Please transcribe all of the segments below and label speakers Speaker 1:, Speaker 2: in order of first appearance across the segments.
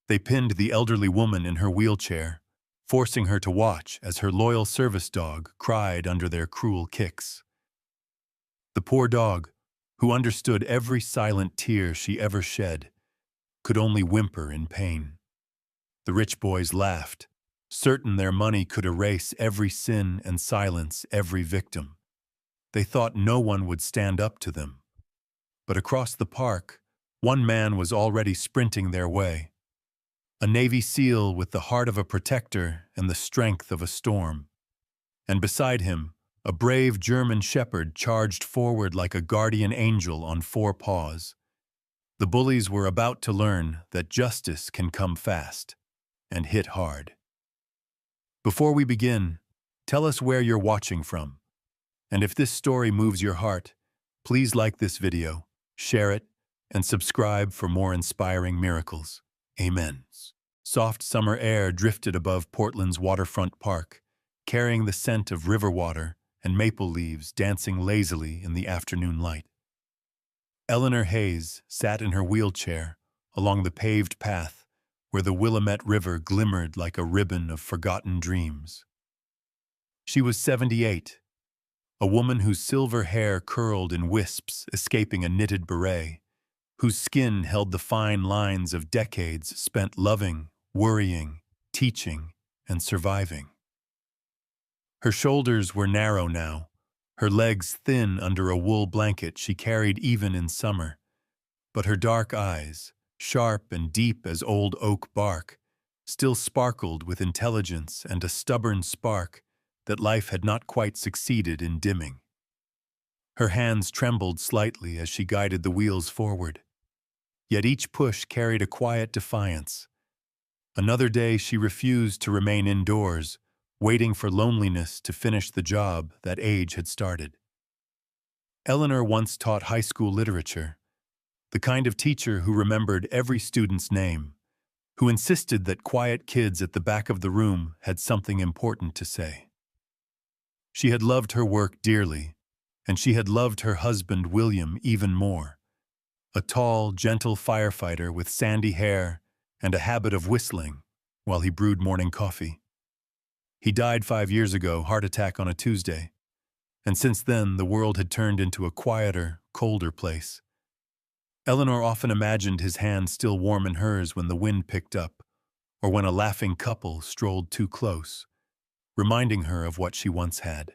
Speaker 1: They pinned the elderly woman in her wheelchair, forcing her to watch as her loyal service dog cried under their cruel kicks. The poor dog, who understood every silent tear she ever shed, could only whimper in pain. The rich boys laughed, certain their money could erase every sin and silence every victim. They thought no one would stand up to them. But across the park, one man was already sprinting their way. A Navy SEAL with the heart of a protector and the strength of a storm. And beside him, a brave German shepherd charged forward like a guardian angel on four paws. The bullies were about to learn that justice can come fast and hit hard. Before we begin, tell us where you're watching from. And if this story moves your heart, please like this video, share it, and subscribe for more inspiring miracles. Amen. Soft summer air drifted above Portland's waterfront park, carrying the scent of river water and maple leaves dancing lazily in the afternoon light. Eleanor Hayes sat in her wheelchair along the paved path where the Willamette River glimmered like a ribbon of forgotten dreams. She was 78, a woman whose silver hair curled in wisps escaping a knitted beret, whose skin held the fine lines of decades spent loving, worrying, teaching, and surviving. Her shoulders were narrow now, her legs thin under a wool blanket she carried even in summer, but her dark eyes, sharp and deep as old oak bark, still sparkled with intelligence and a stubborn spark that life had not quite succeeded in dimming. Her hands trembled slightly as she guided the wheels forward. Yet each push carried a quiet defiance. Another day she refused to remain indoors, waiting for loneliness to finish the job that age had started. Eleanor once taught high school literature, the kind of teacher who remembered every student's name, who insisted that quiet kids at the back of the room had something important to say. She had loved her work dearly, and she had loved her husband William even more, a tall, gentle firefighter with sandy hair and a habit of whistling while he brewed morning coffee. He died 5 years ago, heart attack on a Tuesday, and since then the world had turned into a quieter, colder place. Eleanor often imagined his hand still warm in hers when the wind picked up, or when a laughing couple strolled too close, reminding her of what she once had.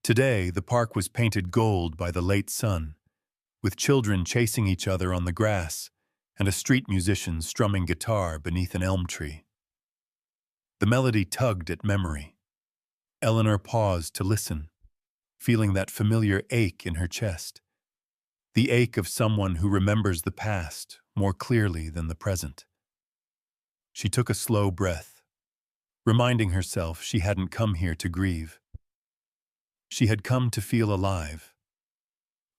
Speaker 1: Today, the park was painted gold by the late sun, with children chasing each other on the grass and a street musician strumming guitar beneath an elm tree. The melody tugged at memory. Eleanor paused to listen, feeling that familiar ache in her chest, the ache of someone who remembers the past more clearly than the present. She took a slow breath, reminding herself she hadn't come here to grieve. She had come to feel alive.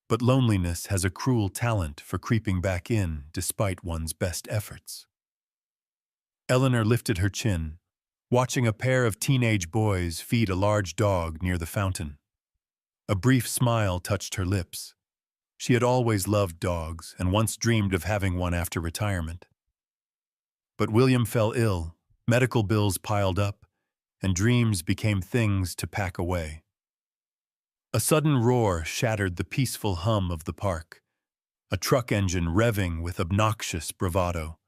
Speaker 1: But loneliness has a cruel talent for creeping back in despite one's best efforts. Eleanor lifted her chin, watching a pair of teenage boys feed a large dog near the fountain. A brief smile touched her lips. She had always loved dogs and once dreamed of having one after retirement. But William fell ill, medical bills piled up, and dreams became things to pack away. A sudden roar shattered the peaceful hum of the park, a truck engine revving with obnoxious bravado.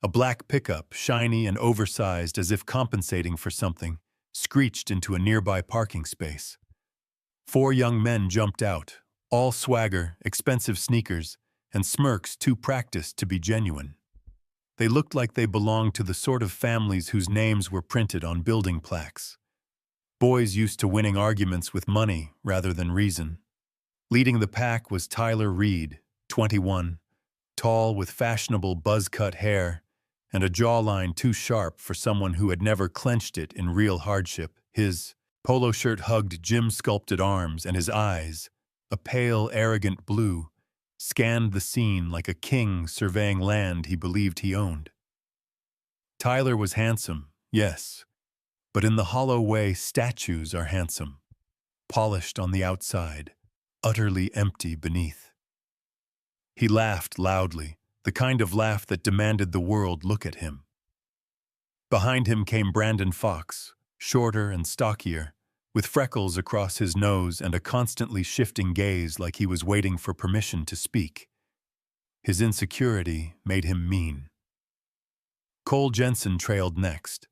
Speaker 1: A black pickup, shiny and oversized as if compensating for something, screeched into a nearby parking space. 4 young men jumped out, all swagger, expensive sneakers, and smirks too practiced to be genuine. They looked like they belonged to the sort of families whose names were printed on building plaques. Boys used to winning arguments with money rather than reason. Leading the pack was Tyler Reed, 21, tall with fashionable buzz-cut hair and a jawline too sharp for someone who had never clenched it in real hardship. His polo shirt hugged gym-sculpted arms, and his eyes, a pale, arrogant blue, scanned the scene like a king surveying land he believed he owned. Tyler was handsome, yes, but in the hollow way statues are handsome, polished on the outside, utterly empty beneath. He laughed loudly, the kind of laugh that demanded the world look at him. Behind him came Brandon Fox, shorter and stockier, with freckles across his nose and a constantly shifting gaze like he was waiting for permission to speak. His insecurity made him mean. Cole Jensen trailed next,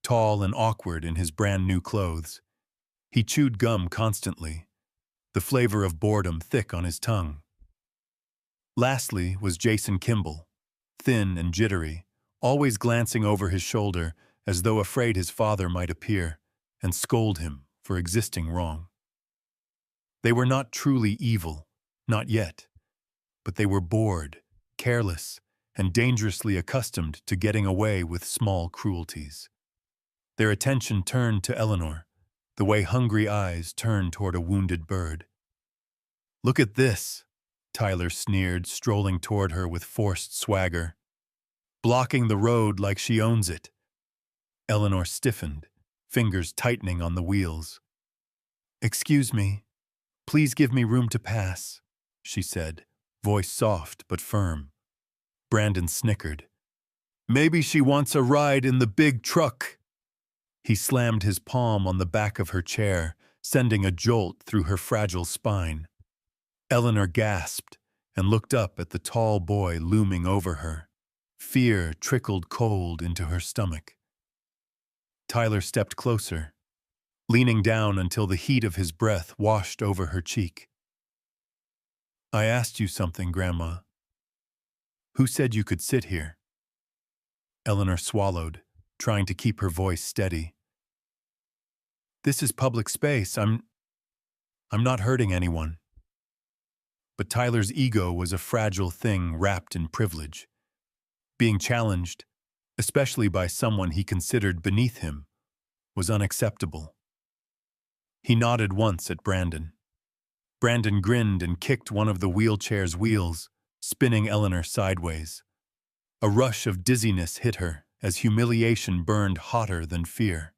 Speaker 1: tall and awkward in his brand-new clothes. He chewed gum constantly, the flavor of boredom thick on his tongue. Lastly was Jason Kimball, thin and jittery, always glancing over his shoulder as though afraid his father might appear and scold him for existing wrong. They were not truly evil, not yet, but they were bored, careless, and dangerously accustomed to getting away with small cruelties. Their attention turned to Eleanor, the way hungry eyes turn toward a wounded bird. "Look at this," Tyler sneered, strolling toward her with forced swagger. "Blocking the road like she owns it." Eleanor stiffened, fingers tightening on the wheels. "Excuse me, please give me room to pass," she said, voice soft but firm. Brandon snickered. "Maybe she wants a ride in the big truck." He slammed his palm on the back of her chair, sending a jolt through her fragile spine. Eleanor gasped and looked up at the tall boy looming over her. Fear trickled cold into her stomach. Tyler stepped closer, leaning down until the heat of his breath washed over her cheek. "I asked you something, Grandma. Who said you could sit here?" Eleanor swallowed, trying to keep her voice steady. "This is public space. I'm not hurting anyone." But Tyler's ego was a fragile thing wrapped in privilege. Being challenged, especially by someone he considered beneath him, was unacceptable. He nodded once at Brandon. Brandon grinned and kicked one of the wheelchair's wheels, spinning Eleanor sideways. A rush of dizziness hit her as humiliation burned hotter than fear.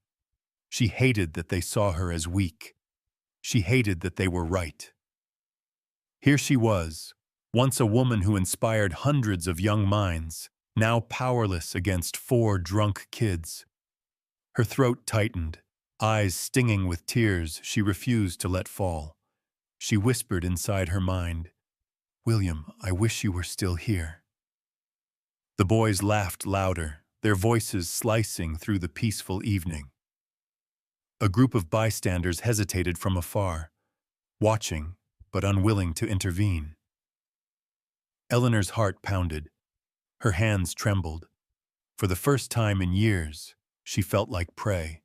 Speaker 1: She hated that they saw her as weak. She hated that they were right. Here she was, once a woman who inspired hundreds of young minds, now powerless against 4 drunk kids. Her throat tightened, eyes stinging with tears she refused to let fall. She whispered inside her mind, "William, I wish you were still here." The boys laughed louder, their voices slicing through the peaceful evening. A group of bystanders hesitated from afar, watching but unwilling to intervene. Eleanor's heart pounded. Her hands trembled. For the first time in years, she felt like prey.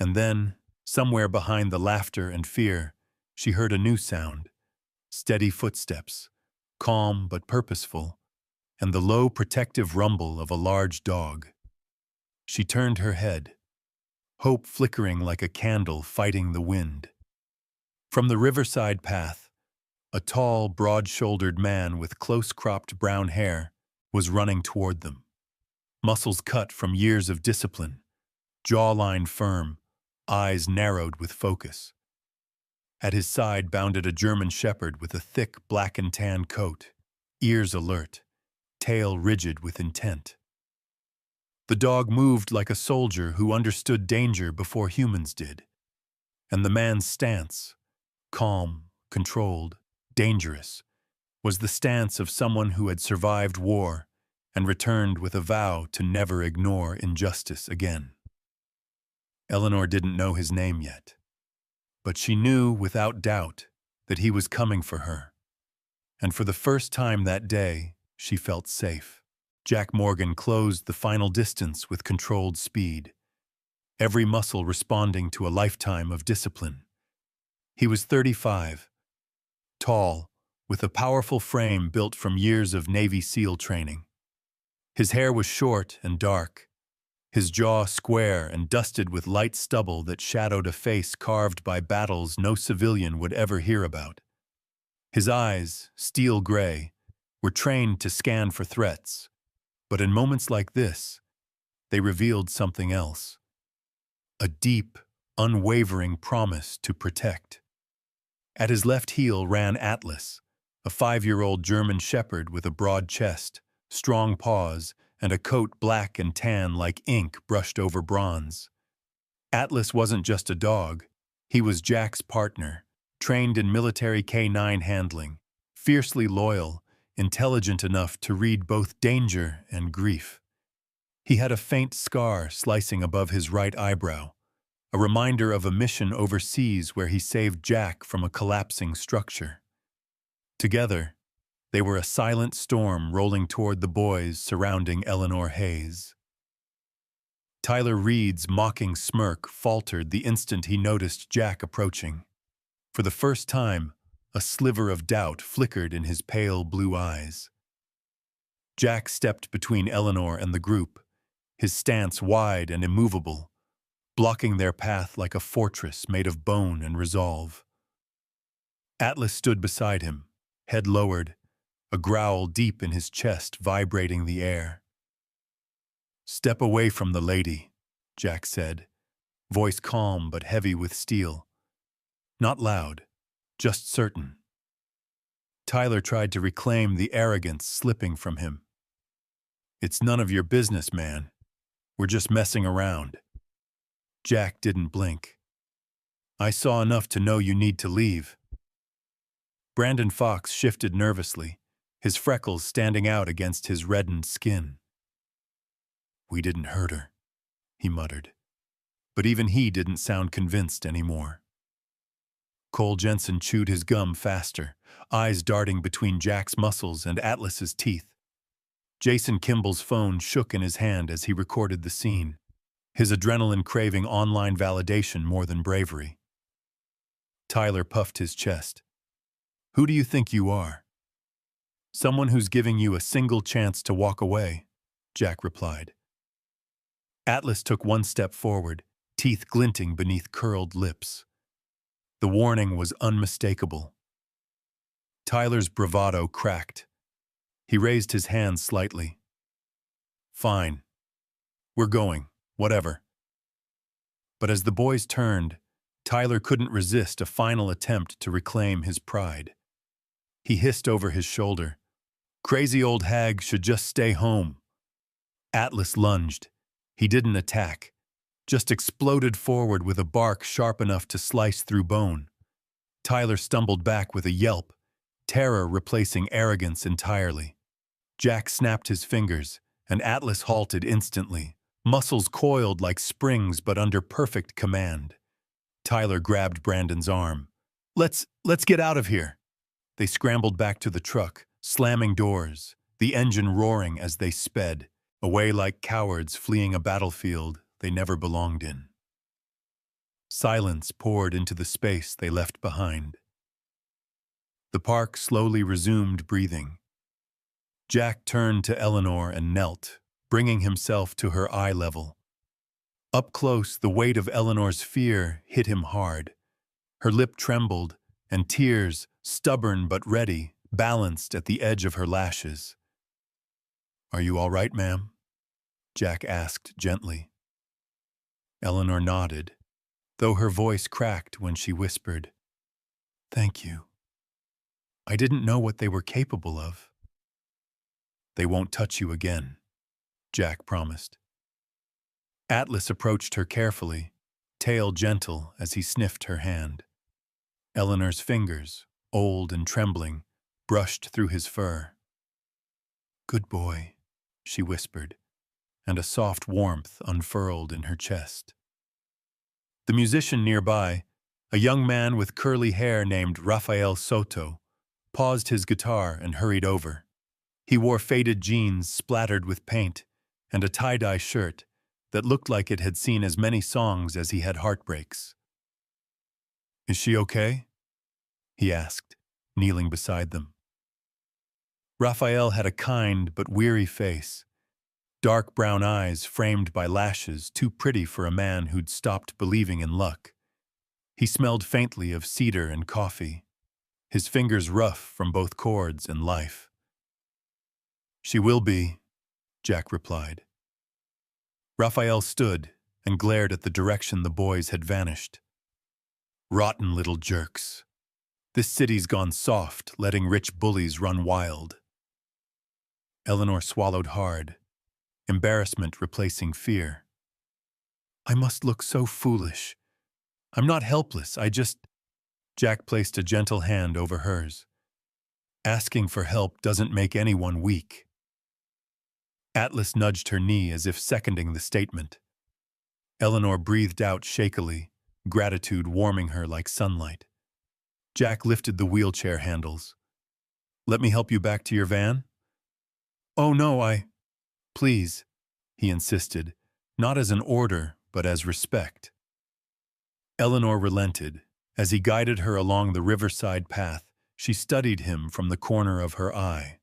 Speaker 1: And then, somewhere behind the laughter and fear, she heard a new sound. Steady footsteps, calm but purposeful, and the low protective rumble of a large dog. She turned her head, hope flickering like a candle fighting the wind. From the riverside path, a tall, broad-shouldered man with close-cropped brown hair was running toward them. Muscles cut from years of discipline, jawline firm, eyes narrowed with focus. At his side bounded a German shepherd with a thick black and tan coat, ears alert, tail rigid with intent. The dog moved like a soldier who understood danger before humans did. And the man's stance, calm, controlled, dangerous, was the stance of someone who had survived war and returned with a vow to never ignore injustice again. Eleanor didn't know his name yet, but she knew without doubt that he was coming for her. And for the first time that day, she felt safe. Jack Morgan closed the final distance with controlled speed, every muscle responding to a lifetime of discipline. He was 35, tall, with a powerful frame built from years of Navy SEAL training. His hair was short and dark, his jaw square and dusted with light stubble that shadowed a face carved by battles no civilian would ever hear about. His eyes, steel gray, were trained to scan for threats, but in moments like this, they revealed something else. A deep, unwavering promise to protect. At his left heel ran Atlas, a 5-year-old German shepherd with a broad chest, strong paws, and a coat black and tan like ink brushed over bronze. Atlas wasn't just a dog. He was Jack's partner, trained in military K9 handling, fiercely loyal, intelligent enough to read both danger and grief. He had a faint scar slicing above his right eyebrow, a reminder of a mission overseas where he saved Jack from a collapsing structure. Together, they were a silent storm rolling toward the boys surrounding Eleanor Hayes. Tyler Reed's mocking smirk faltered the instant he noticed Jack approaching. For the first time, a sliver of doubt flickered in his pale blue eyes. Jack stepped between Eleanor and the group, his stance wide and immovable, blocking their path like a fortress made of bone and resolve. Atlas stood beside him, head lowered, a growl deep in his chest vibrating the air. "Step away from the lady," Jack said, voice calm but heavy with steel. Not loud, just certain. Tyler tried to reclaim the arrogance slipping from him. "It's none of your business, man. We're just messing around." Jack didn't blink. "I saw enough to know you need to leave." Brandon Fox shifted nervously, his freckles standing out against his reddened skin. "We didn't hurt her," he muttered. But even he didn't sound convinced anymore. Cole Jensen chewed his gum faster, eyes darting between Jack's muscles and Atlas's teeth. Jason Kimball's phone shook in his hand as he recorded the scene, his adrenaline craving online validation more than bravery. Tyler puffed his chest. "Who do you think you are?" "Someone who's giving you a single chance to walk away," Jack replied. Atlas took one step forward, teeth glinting beneath curled lips. The warning was unmistakable. Tyler's bravado cracked. He raised his hand slightly. "Fine. We're going, whatever." But as the boys turned, Tyler couldn't resist a final attempt to reclaim his pride. He hissed over his shoulder, "Crazy old hag should just stay home." Atlas lunged. He didn't attack, just exploded forward with a bark sharp enough to slice through bone. Tyler stumbled back with a yelp, terror replacing arrogance entirely. Jack snapped his fingers, and Atlas halted instantly, muscles coiled like springs but under perfect command. Tyler grabbed Brandon's arm. Let's get out of here." They scrambled back to the truck, slamming doors, the engine roaring as they sped, away like cowards fleeing a battlefield they never belonged in. Silence poured into the space they left behind. The park slowly resumed breathing. Jack turned to Eleanor and knelt, bringing himself to her eye level. Up close, the weight of Eleanor's fear hit him hard. Her lip trembled, and tears, stubborn but ready, balanced at the edge of her lashes. "Are you all right, ma'am?" Jack asked gently. Eleanor nodded, though her voice cracked when she whispered, "Thank you. I didn't know what they were capable of." "They won't touch you again," Jack promised. Atlas approached her carefully, tail gentle as he sniffed her hand. Eleanor's fingers, old and trembling, brushed through his fur. "Good boy," she whispered, and a soft warmth unfurled in her chest. The musician nearby, a young man with curly hair named Rafael Soto, paused his guitar and hurried over. He wore faded jeans splattered with paint and a tie-dye shirt that looked like it had seen as many songs as he had heartbreaks. "Is she okay?" he asked, kneeling beside them. Raphael had a kind but weary face, dark brown eyes framed by lashes too pretty for a man who'd stopped believing in luck. He smelled faintly of cedar and coffee, his fingers rough from both chords and life. "She will be," Jack replied. Raphael stood and glared at the direction the boys had vanished. "Rotten little jerks. This city's gone soft, letting rich bullies run wild." Eleanor swallowed hard, embarrassment replacing fear. I must look so foolish. I'm not helpless, Jack placed a gentle hand over hers. Asking for help doesn't make anyone weak. Atlas nudged her knee as if seconding the statement. Eleanor breathed out shakily, gratitude warming her like sunlight. Jack lifted the wheelchair handles. Let me help you back to your van? Oh no, Please, he insisted, not as an order, but as respect. Eleanor relented. As he guided her along the riverside path, she studied him from the corner of her eye.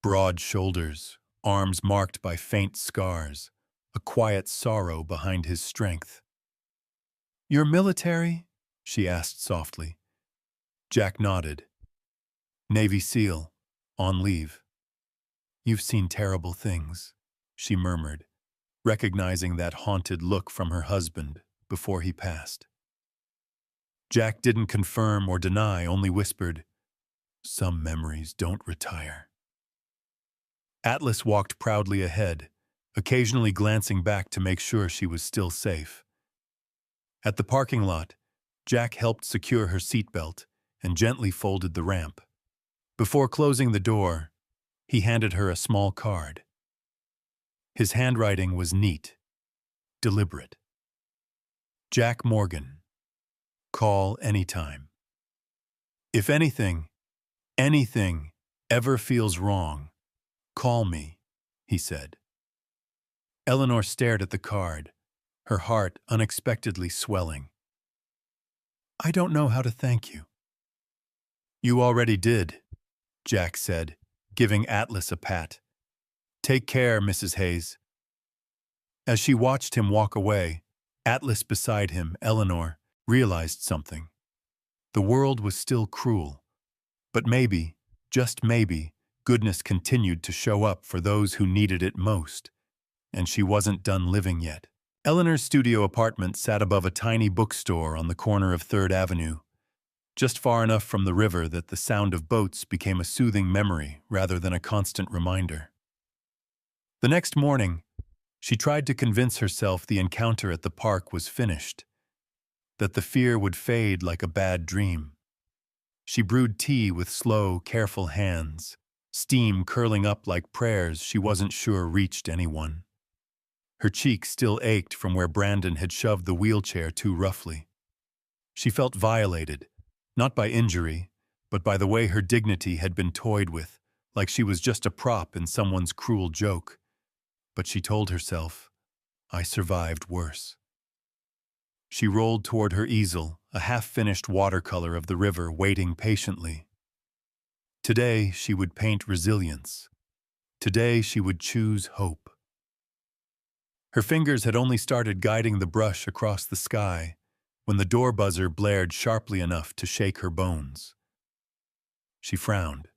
Speaker 1: Broad shoulders, arms marked by faint scars, a quiet sorrow behind his strength. You're military? She asked softly. Jack nodded. Navy SEAL, on leave. You've seen terrible things, she murmured, recognizing that haunted look from her husband before he passed. Jack didn't confirm or deny, only whispered, some memories don't retire. Atlas walked proudly ahead, occasionally glancing back to make sure she was still safe. At the parking lot, Jack helped secure her seatbelt and gently folded the ramp. Before closing the door, he handed her a small card. His handwriting was neat, deliberate. Jack Morgan. Call anytime. If anything ever feels wrong, call me, he said. Eleanor stared at the card, her heart unexpectedly swelling. I don't know how to thank you. You already did, Jack said, giving Atlas a pat. Take care, Mrs. Hayes. As she watched him walk away, Atlas beside him, Eleanor, realized something. The world was still cruel, but maybe, just maybe, goodness continued to show up for those who needed it most, and she wasn't done living yet. Eleanor's studio apartment sat above a tiny bookstore on the corner of 3rd Avenue, just far enough from the river that the sound of boats became a soothing memory rather than a constant reminder. The next morning, she tried to convince herself the encounter at the park was finished, that the fear would fade like a bad dream. She brewed tea with slow, careful hands, steam curling up like prayers she wasn't sure reached anyone. Her cheek still ached from where Brandon had shoved the wheelchair too roughly. She felt violated, not by injury, but by the way her dignity had been toyed with, like she was just a prop in someone's cruel joke. But she told herself, I survived worse. She rolled toward her easel, a half-finished watercolor of the river waiting patiently. Today she would paint resilience. Today she would choose hope. Her fingers had only started guiding the brush across the sky when the door buzzer blared sharply enough to shake her bones. She frowned.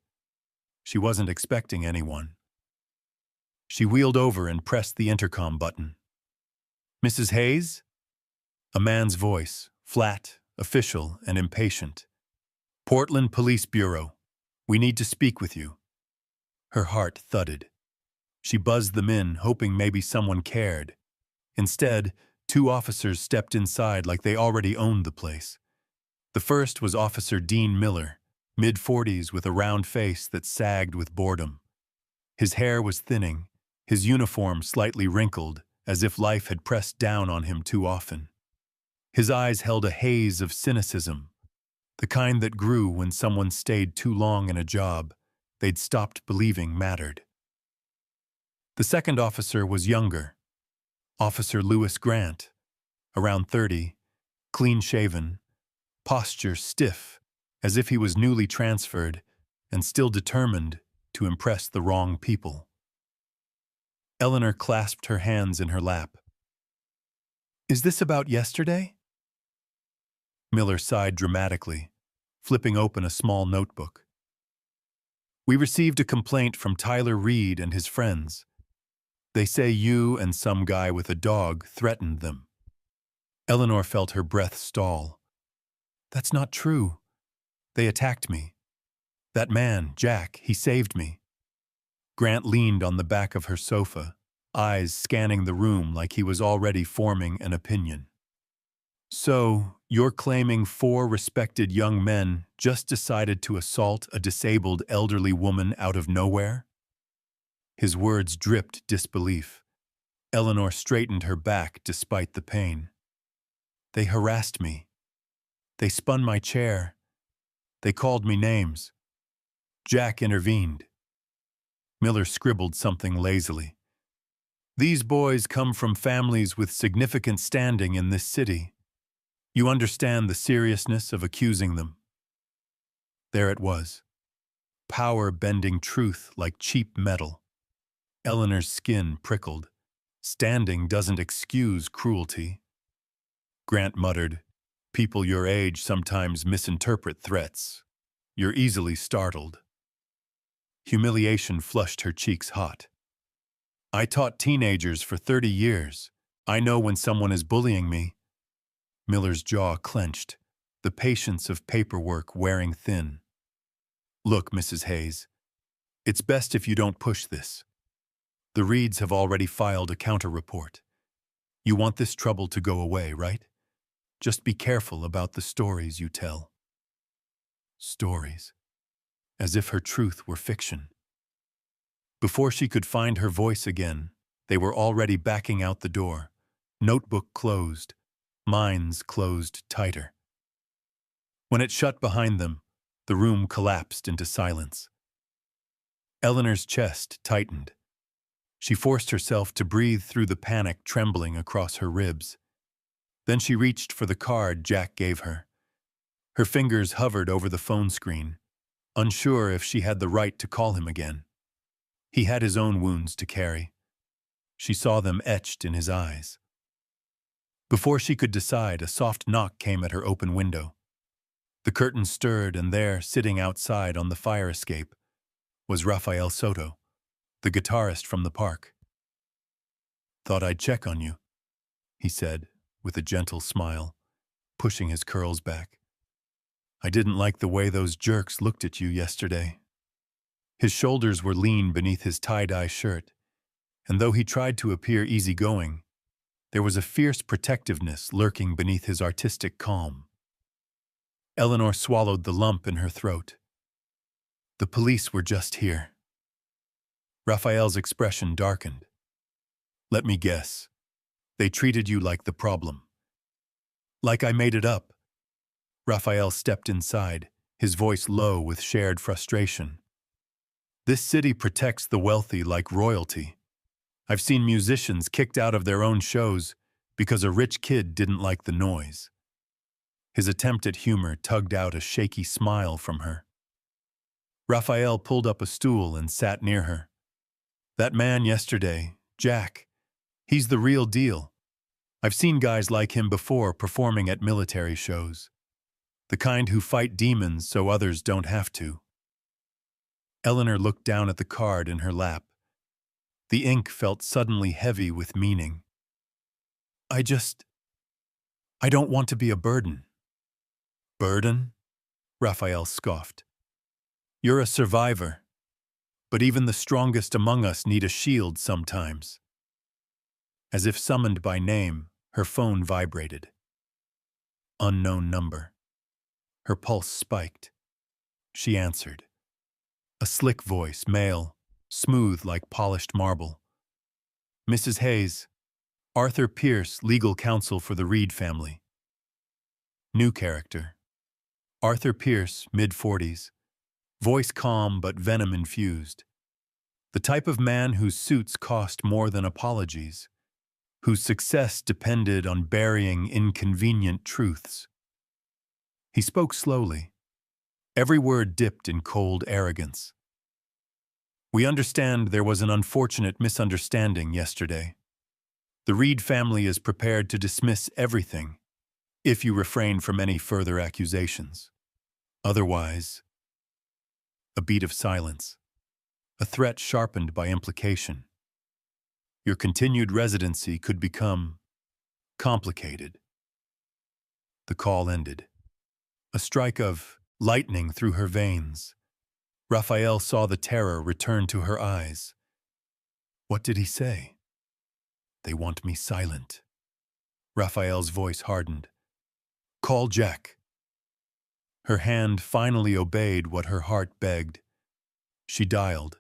Speaker 1: She wasn't expecting anyone. She wheeled over and pressed the intercom button. Mrs. Hayes? A man's voice, flat, official, and impatient. Portland Police Bureau. We need to speak with you. Her heart thudded. She buzzed them in, hoping maybe someone cared. Instead, 2 officers stepped inside like they already owned the place. The first was Officer Dean Miller, mid-40s with a round face that sagged with boredom. His hair was thinning, his uniform slightly wrinkled, as if life had pressed down on him too often. His eyes held a haze of cynicism, the kind that grew when someone stayed too long in a job they'd stopped believing mattered. The second officer was younger, Officer Lewis Grant, around 30, clean-shaven, posture stiff, as if he was newly transferred and still determined to impress the wrong people. Eleanor clasped her hands in her lap. Is this about yesterday? Miller sighed dramatically, flipping open a small notebook. We received a complaint from Tyler Reed and his friends. They say you and some guy with a dog threatened them. Eleanor felt her breath stall. That's not true. They attacked me. That man, Jack, he saved me. Grant leaned on the back of her sofa, eyes scanning the room like he was already forming an opinion. So, you're claiming 4 respected young men just decided to assault a disabled elderly woman out of nowhere? His words dripped disbelief. Eleanor straightened her back despite the pain. They harassed me. They spun my chair. They called me names. Jack intervened. Miller scribbled something lazily. These boys come from families with significant standing in this city. You understand the seriousness of accusing them. There it was. Power bending truth like cheap metal. Eleanor's skin prickled. Standing doesn't excuse cruelty. Grant muttered, people your age sometimes misinterpret threats. You're easily startled. Humiliation flushed her cheeks hot. I taught teenagers for 30 years. I know when someone is bullying me. Miller's jaw clenched, the patience of paperwork wearing thin. Look, Mrs. Hayes, it's best if you don't push this. The Reeds have already filed a counter-report. You want this trouble to go away, right? Just be careful about the stories you tell. Stories. As if her truth were fiction. Before she could find her voice again, they were already backing out the door, notebook closed, minds closed tighter. When it shut behind them, the room collapsed into silence. Eleanor's chest tightened. She forced herself to breathe through the panic trembling across her ribs. Then she reached for the card Jack gave her. Her fingers hovered over the phone screen, unsure if she had the right to call him again. He had his own wounds to carry. She saw them etched in his eyes. Before she could decide, a soft knock came at her open window. The curtain stirred, and there, sitting outside on the fire escape, was Rafael Soto, the guitarist from the park. Thought I'd check on you, he said, with a gentle smile, pushing his curls back. I didn't like the way those jerks looked at you yesterday. His shoulders were lean beneath his tie-dye shirt, and though he tried to appear easygoing, there was a fierce protectiveness lurking beneath his artistic calm. Eleanor swallowed the lump in her throat. The police were just here. Raphael's expression darkened. Let me guess. They treated you like the problem. Like I made it up. Raphael stepped inside, his voice low with shared frustration. This city protects the wealthy like royalty. I've seen musicians kicked out of their own shows because a rich kid didn't like the noise. His attempt at humor tugged out a shaky smile from her. Raphael pulled up a stool and sat near her. That man yesterday, Jack, he's the real deal. I've seen guys like him before performing at military shows. The kind who fight demons so others don't have to. Eleanor looked down at the card in her lap. The ink felt suddenly heavy with meaning. I don't want to be a burden. Burden? Raphael scoffed. You're a survivor, but even the strongest among us need a shield sometimes. As if summoned by name, her phone vibrated. Unknown number. Her pulse spiked. She answered. A slick voice, male, smooth like polished marble. Mrs. Hayes, Arthur Pierce, legal counsel for the Reed family. New character. Arthur Pierce, mid-40s. Voice calm but venom-infused. The type of man whose suits cost more than apologies, whose success depended on burying inconvenient truths. He spoke slowly. Every word dipped in cold arrogance. We understand there was an unfortunate misunderstanding yesterday. The Reed family is prepared to dismiss everything, if you refrain from any further accusations. Otherwise, a beat of silence, a threat sharpened by implication. Your continued residency could become complicated. The call ended. A strike of lightning through her veins. Raphael saw the terror return to her eyes. What did he say? They want me silent. Raphael's voice hardened. Call Jack. Her hand finally obeyed what her heart begged. She dialed.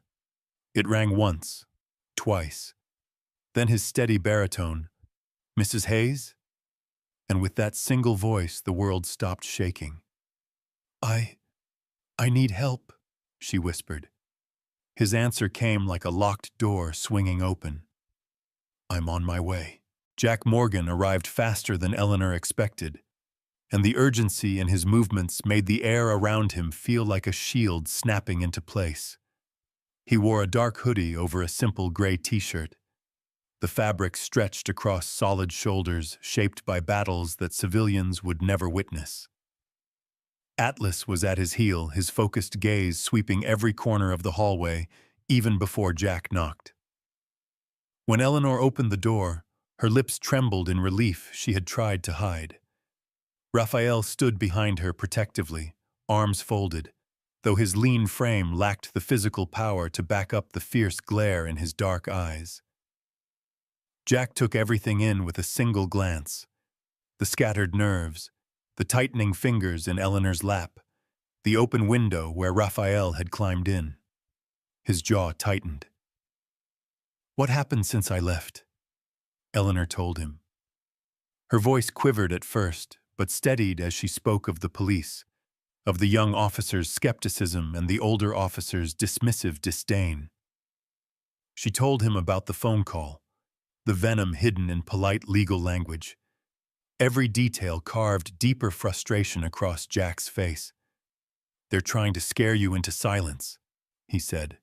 Speaker 1: It rang once, twice. Then his steady baritone, Mrs. Hayes? And with that single voice, the world stopped shaking. I need help, she whispered. His answer came like a locked door swinging open. I'm on my way. Jack Morgan arrived faster than Eleanor expected, and the urgency in his movements made the air around him feel like a shield snapping into place. He wore a dark hoodie over a simple gray t-shirt. The fabric stretched across solid shoulders shaped by battles that civilians would never witness. Atlas was at his heel, his focused gaze sweeping every corner of the hallway, even before Jack knocked. When Eleanor opened the door, her lips trembled in relief she had tried to hide. Raphael stood behind her protectively, arms folded, though his lean frame lacked the physical power to back up the fierce glare in his dark eyes. Jack took everything in with a single glance. The scattered nerves, the tightening fingers in Eleanor's lap, the open window where Raphael had climbed in. His jaw tightened. What happened since I left? Eleanor told him. Her voice quivered at first, but steadied as she spoke of the police, of the young officer's skepticism and the older officer's dismissive disdain. She told him about the phone call, the venom hidden in polite legal language. Every detail carved deeper frustration across Jack's face. They're trying to scare you into silence, he said.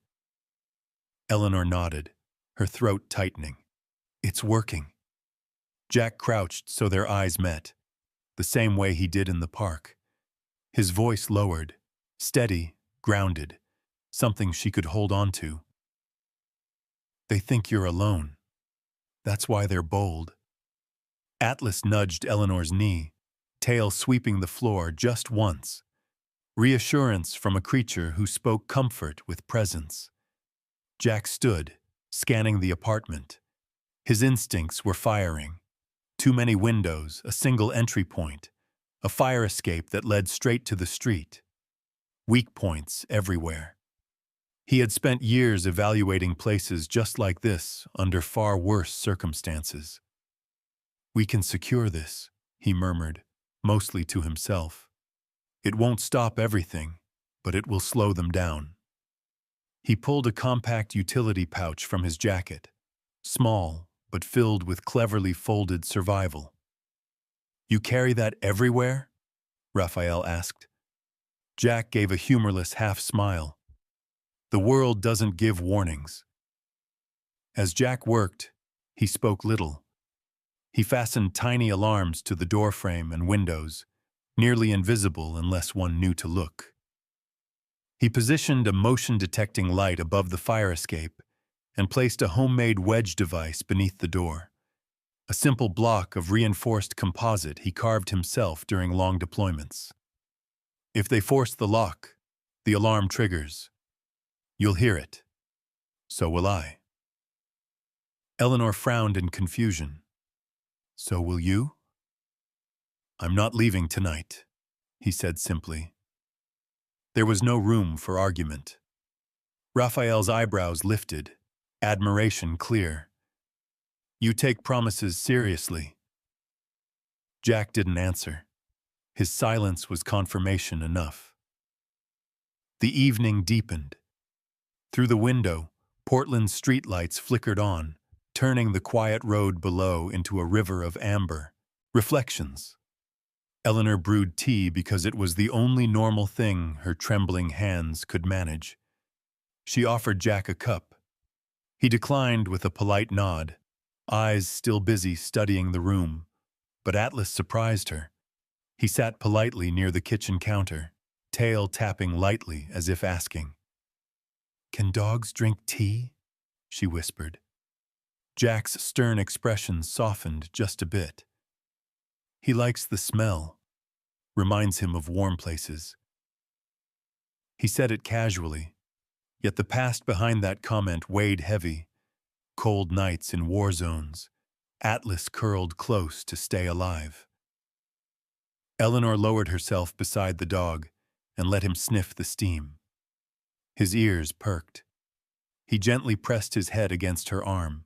Speaker 1: Eleanor nodded, her throat tightening. It's working. Jack crouched so their eyes met, the same way he did in the park. His voice lowered, steady, grounded, something she could hold on to. They think you're alone. That's why they're bold. Atlas nudged Eleanor's knee, tail sweeping the floor just once. Reassurance from a creature who spoke comfort with presence. Jack stood, scanning the apartment. His instincts were firing. Too many windows, a single entry point, a fire escape that led straight to the street. Weak points everywhere. He had spent years evaluating places just like this under far worse circumstances. We can secure this, he murmured, mostly to himself. It won't stop everything, but it will slow them down. He pulled a compact utility pouch from his jacket, small but filled with cleverly folded survival. You carry that everywhere? Raphael asked. Jack gave a humorless half-smile. The world doesn't give warnings. As Jack worked, he spoke little. He fastened tiny alarms to the doorframe and windows, nearly invisible unless one knew to look. He positioned a motion-detecting light above the fire escape and placed a homemade wedge device beneath the door, a simple block of reinforced composite he carved himself during long deployments. If they force the lock, the alarm triggers. You'll hear it. So will I. Eleanor frowned in confusion. So will you? I'm not leaving tonight, he said simply. There was no room for argument. Raphael's eyebrows lifted, admiration clear. You take promises seriously. Jack didn't answer. His silence was confirmation enough. The evening deepened. Through the window, Portland's streetlights flickered on, turning the quiet road below into a river of amber. Reflections. Eleanor brewed tea because it was the only normal thing her trembling hands could manage. She offered Jack a cup. He declined with a polite nod, eyes still busy studying the room, but Atlas surprised her. He sat politely near the kitchen counter, tail tapping lightly as if asking. Can dogs drink tea? She whispered. Jack's stern expression softened just a bit. He likes the smell. Reminds him of warm places. He said it casually, Yet the past behind that comment weighed heavy. Cold nights in war zones. Atlas curled close to stay alive. Eleanor lowered herself beside the dog and let him sniff the steam. His ears perked. He gently pressed his head against her arm.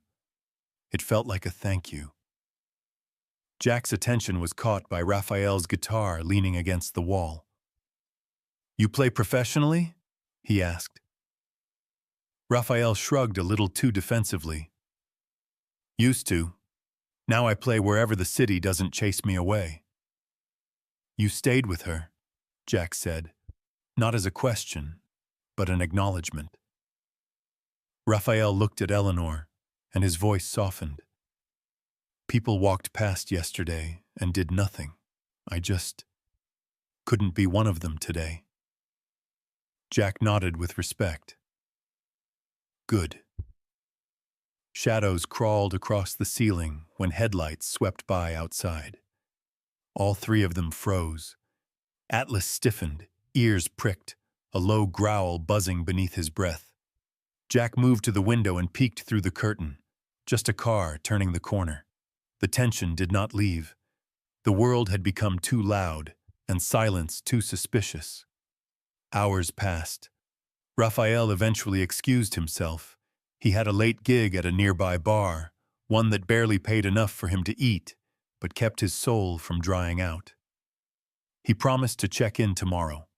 Speaker 1: It felt like a thank you. Jack's attention was caught by Raphael's guitar leaning against the wall. "You play professionally?" he asked. Raphael shrugged a little too defensively. "Used to. Now I play wherever the city doesn't chase me away." "You stayed with her," Jack said, not as a question, but an acknowledgement. Raphael looked at Eleanor, and his voice softened. "People walked past yesterday and did nothing. I just couldn't be one of them today." Jack nodded with respect. "Good." Shadows crawled across the ceiling when headlights swept by outside. All three of them froze. Atlas stiffened, ears pricked, a low growl buzzing beneath his breath. Jack moved to the window and peeked through the curtain. Just a car turning the corner. The tension did not leave. The world had become too loud, and silence too suspicious. Hours passed. Raphael eventually excused himself. He had a late gig at a nearby bar, one that barely paid enough for him to eat, but kept his soul from drying out. He promised to check in tomorrow.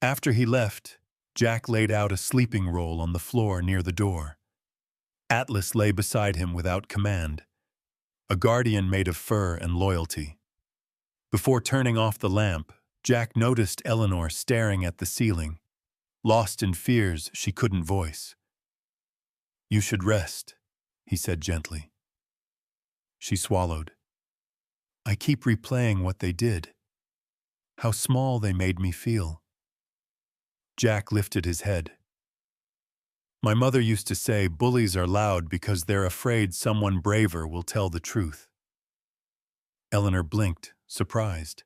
Speaker 1: After he left, Jack laid out a sleeping roll on the floor near the door. Atlas lay beside him without command, a guardian made of fur and loyalty. Before turning off the lamp, Jack noticed Eleanor staring at the ceiling, lost in fears she couldn't voice. "You should rest," he said gently. She swallowed. "I keep replaying what they did. How small they made me feel." Jack lifted his head. "My mother used to say bullies are loud because they're afraid someone braver will tell the truth." Eleanor blinked, surprised.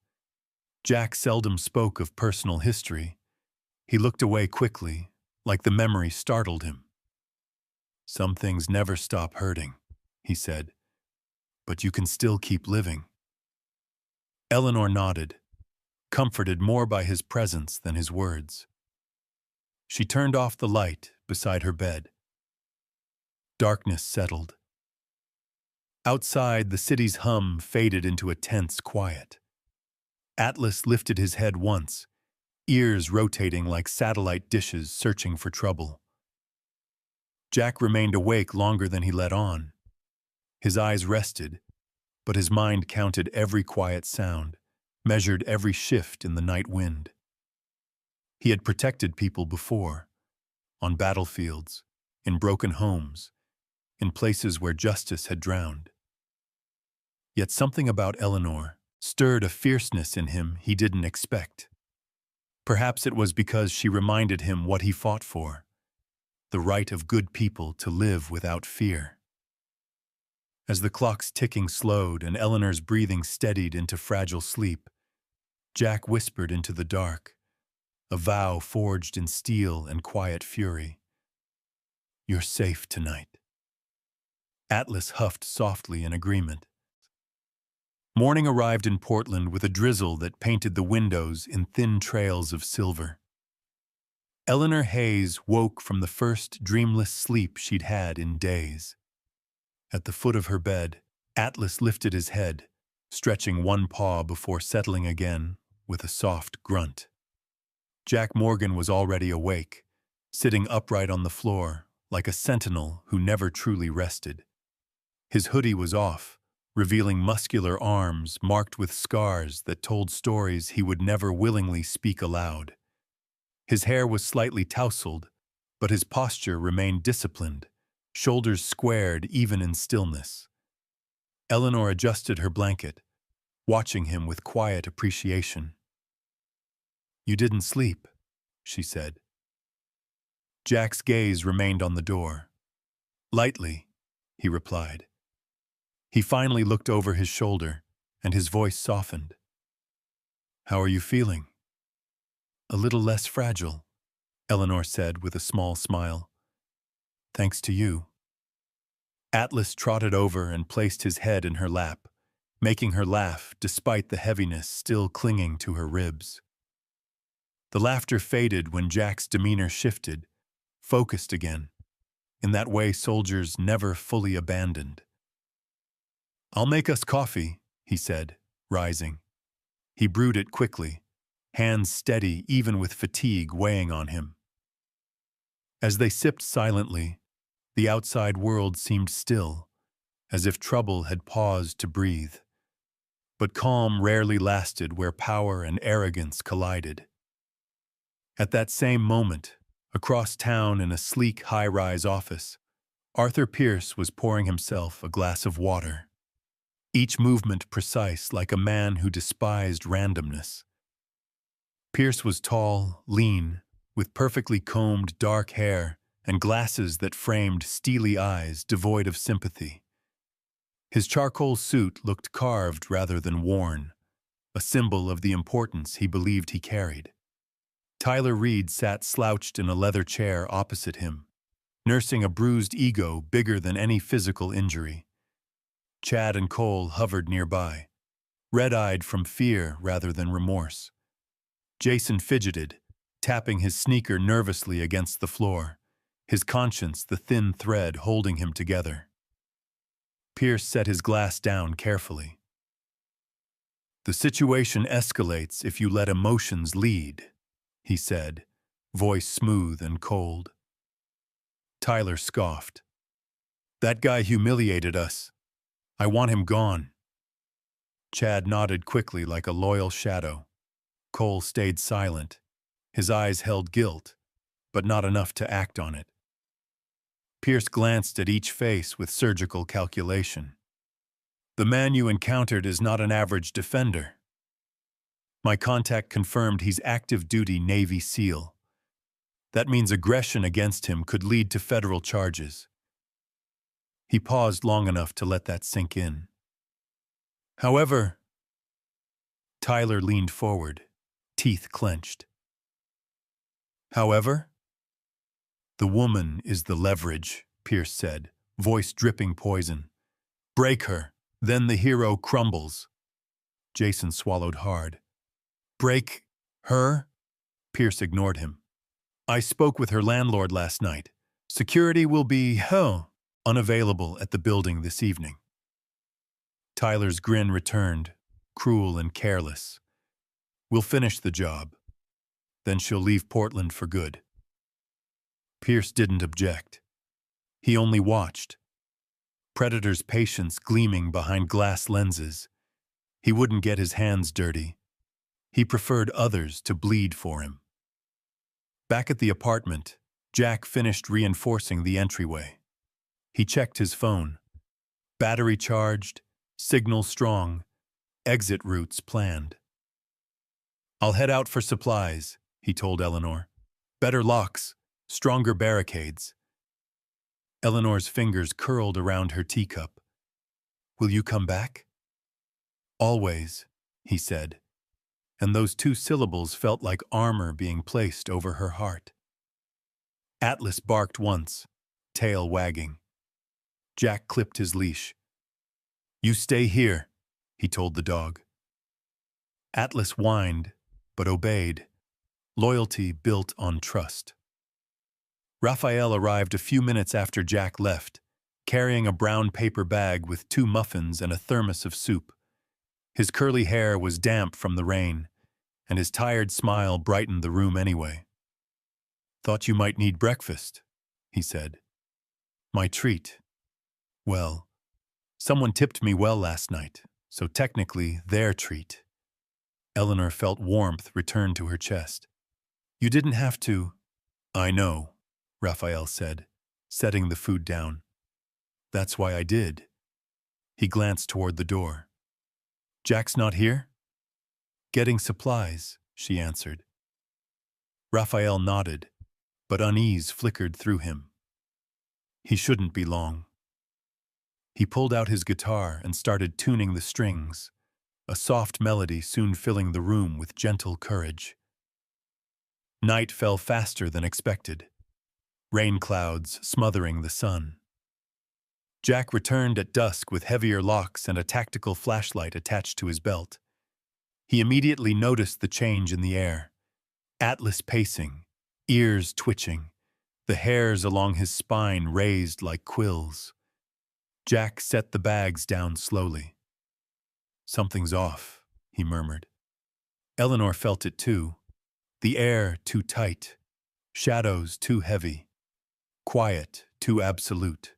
Speaker 1: Jack seldom spoke of personal history. He looked away quickly, like the memory startled him. "Some things never stop hurting," he said, "but you can still keep living." Eleanor nodded, comforted more by his presence than his words. She turned off the light beside her bed. Darkness settled. Outside, the city's hum faded into a tense quiet. Atlas lifted his head once, ears rotating like satellite dishes searching for trouble. Jack remained awake longer than he let on. His eyes rested, but his mind counted every quiet sound, measured every shift in the night wind. He had protected people before, on battlefields, in broken homes, in places where justice had drowned. Yet something about Eleanor stirred a fierceness in him he didn't expect. Perhaps it was because she reminded him what he fought for, the right of good people to live without fear. As the clock's ticking slowed and Eleanor's breathing steadied into fragile sleep, Jack whispered into the dark, a vow forged in steel and quiet fury. "You're safe tonight." Atlas huffed softly in agreement. Morning arrived in Portland with a drizzle that painted the windows in thin trails of silver. Eleanor Hayes woke from the first dreamless sleep she'd had in days. At the foot of her bed, Atlas lifted his head, stretching one paw before settling again with a soft grunt. Jack Morgan was already awake, sitting upright on the floor like a sentinel who never truly rested. His hoodie was off, revealing muscular arms marked with scars that told stories he would never willingly speak aloud. His hair was slightly tousled, but his posture remained disciplined, shoulders squared even in stillness. Eleanor adjusted her blanket, watching him with quiet appreciation. "You didn't sleep," she said. Jack's gaze remained on the door. "Lightly," he replied. He finally looked over his shoulder, and his voice softened. "How are you feeling?" "A little less fragile," Eleanor said with a small smile. Thanks to you. Atlas trotted over and placed his head in her lap, making her laugh despite the heaviness still clinging to her ribs. The laughter faded when Jack's demeanor shifted, focused again, in that way soldiers never fully abandoned. I'll make us coffee, he said, rising. He brewed it quickly, hands steady even with fatigue weighing on him. As they sipped silently, the outside world seemed still, as if trouble had paused to breathe. But calm rarely lasted where power and arrogance collided. At that same moment, across town in a sleek high-rise office, Arthur Pierce was pouring himself a glass of water, each movement precise like a man who despised randomness. Pierce was tall, lean, with perfectly combed dark hair and glasses that framed steely eyes devoid of sympathy. His charcoal suit looked carved rather than worn, a symbol of the importance he believed he carried. Tyler Reed sat slouched in a leather chair opposite him, nursing a bruised ego bigger than any physical injury. Chad and Cole hovered nearby, red-eyed from fear rather than remorse. Jason fidgeted, tapping his sneaker nervously against the floor, his conscience the thin thread holding him together. Pierce set his glass down carefully. The situation escalates if you let emotions lead, he said, voice smooth and cold. Tyler scoffed. That guy humiliated us. I want him gone. Chad nodded quickly like a loyal shadow. Cole stayed silent. His eyes held guilt, but not enough to act on it. Pierce glanced at each face with surgical calculation. The man you encountered is not an average defender. My contact confirmed he's active duty Navy SEAL. That means aggression against him could lead to federal charges. He paused long enough to let that sink in. However, Tyler leaned forward, teeth clenched. However? The woman is the leverage, Pierce said, voice dripping poison. Break her, then the hero crumbles. Jason swallowed hard. Break her? Pierce ignored him. I spoke with her landlord last night. Security will be, unavailable at the building this evening. Tyler's grin returned, cruel and careless. We'll finish the job. Then she'll leave Portland for good. Pierce didn't object. He only watched. Predator's patience gleaming behind glass lenses. He wouldn't get his hands dirty. He preferred others to bleed for him. Back at the apartment, Jack finished reinforcing the entryway. He checked his phone. Battery charged, signal strong, exit routes planned. I'll head out for supplies, he told Eleanor. Better locks, stronger barricades. Eleanor's fingers curled around her teacup. Will you come back? Always, he said, and those two syllables felt like armor being placed over her heart. Atlas barked once, tail wagging. Jack clipped his leash. You stay here, he told the dog. Atlas whined, but obeyed. Loyalty built on trust. Raphael arrived a few minutes after Jack left, carrying a brown paper bag with 2 muffins and a thermos of soup. His curly hair was damp from the rain, and his tired smile brightened the room anyway. Thought you might need breakfast, he said. My treat. Well, someone tipped me well last night, so technically their treat. Eleanor felt warmth return to her chest. You didn't have to. I know, Raphael said, setting the food down. That's why I did. He glanced toward the door. Jack's not here? Getting supplies, she answered. Raphael nodded, but unease flickered through him. He shouldn't be long. He pulled out his guitar and started tuning the strings, a soft melody soon filling the room with gentle courage. Night fell faster than expected, rain clouds smothering the sun. Jack returned at dusk with heavier locks and a tactical flashlight attached to his belt. He immediately noticed the change in the air. Atlas pacing, ears twitching, the hairs along his spine raised like quills. Jack set the bags down slowly. "Something's off," he murmured. Eleanor felt it too. The air too tight, shadows too heavy, quiet too absolute.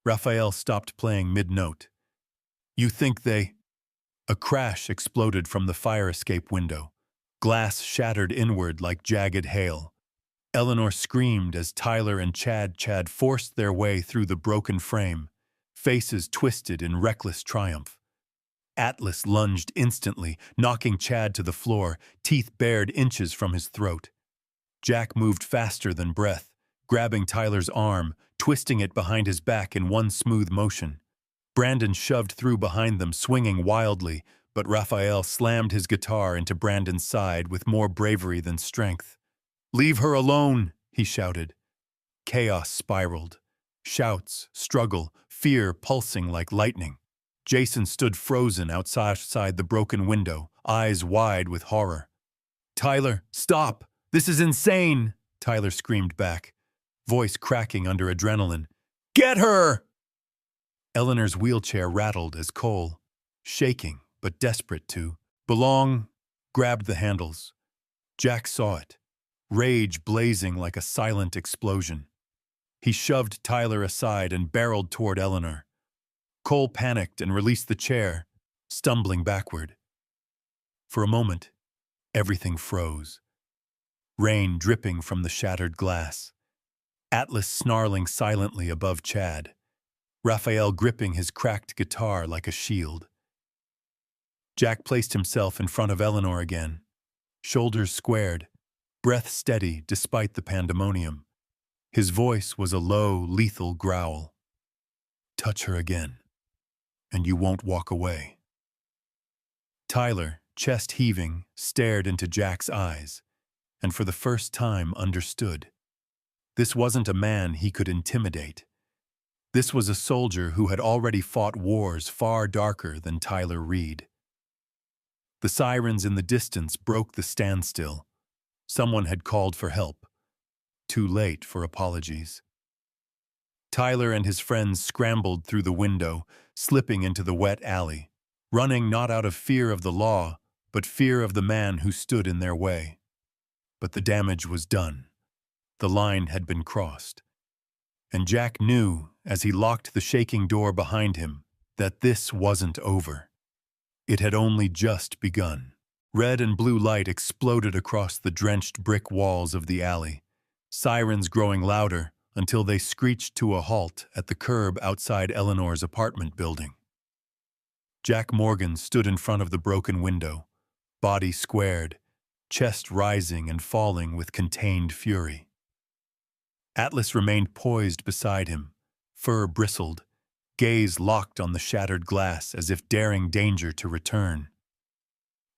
Speaker 1: Raphael stopped playing mid-note. "You think they—" A crash exploded from the fire escape window. Glass shattered inward like jagged hail. Eleanor screamed as Tyler and Chad forced their way through the broken frame, faces twisted in reckless triumph. Atlas lunged instantly, knocking Chad to the floor, teeth bared inches from his throat. Jack moved faster than breath, grabbing Tyler's arm, twisting it behind his back in one smooth motion. Brandon shoved through behind them, swinging wildly, but Raphael slammed his guitar into Brandon's side with more bravery than strength. "Leave her alone," he shouted. Chaos spiraled. Shouts, struggle, fear pulsing like lightning. Jason stood frozen outside the broken window, eyes wide with horror. "Tyler, stop! This is insane!" Tyler screamed back, voice cracking under adrenaline. "Get her!" Eleanor's wheelchair rattled as Cole, shaking but desperate to belong, grabbed the handles. Jack saw it, rage blazing like a silent explosion. He shoved Tyler aside and barreled toward Eleanor. Cole panicked and released the chair, stumbling backward. For a moment, everything froze. Rain dripping from the shattered glass. Atlas snarling silently above Chad. Raphael gripping his cracked guitar like a shield. Jack placed himself in front of Eleanor again, shoulders squared, breath steady despite the pandemonium. His voice was a low, lethal growl. "Touch her again, and you won't walk away." Tyler, chest heaving, stared into Jack's eyes, and for the first time understood. This wasn't a man he could intimidate. This was a soldier who had already fought wars far darker than Tyler Reed. The sirens in the distance broke the standstill. Someone had called for help. Too late for apologies. Tyler and his friends scrambled through the window, slipping into the wet alley, running not out of fear of the law, but fear of the man who stood in their way. But the damage was done. The line had been crossed. And Jack knew, as he locked the shaking door behind him, that this wasn't over. It had only just begun. Red and blue light exploded across the drenched brick walls of the alley, sirens growing louder until they screeched to a halt at the curb outside Eleanor's apartment building. Jack Morgan stood in front of the broken window, body squared, chest rising and falling with contained fury. Atlas remained poised beside him, fur bristled, gaze locked on the shattered glass as if daring danger to return.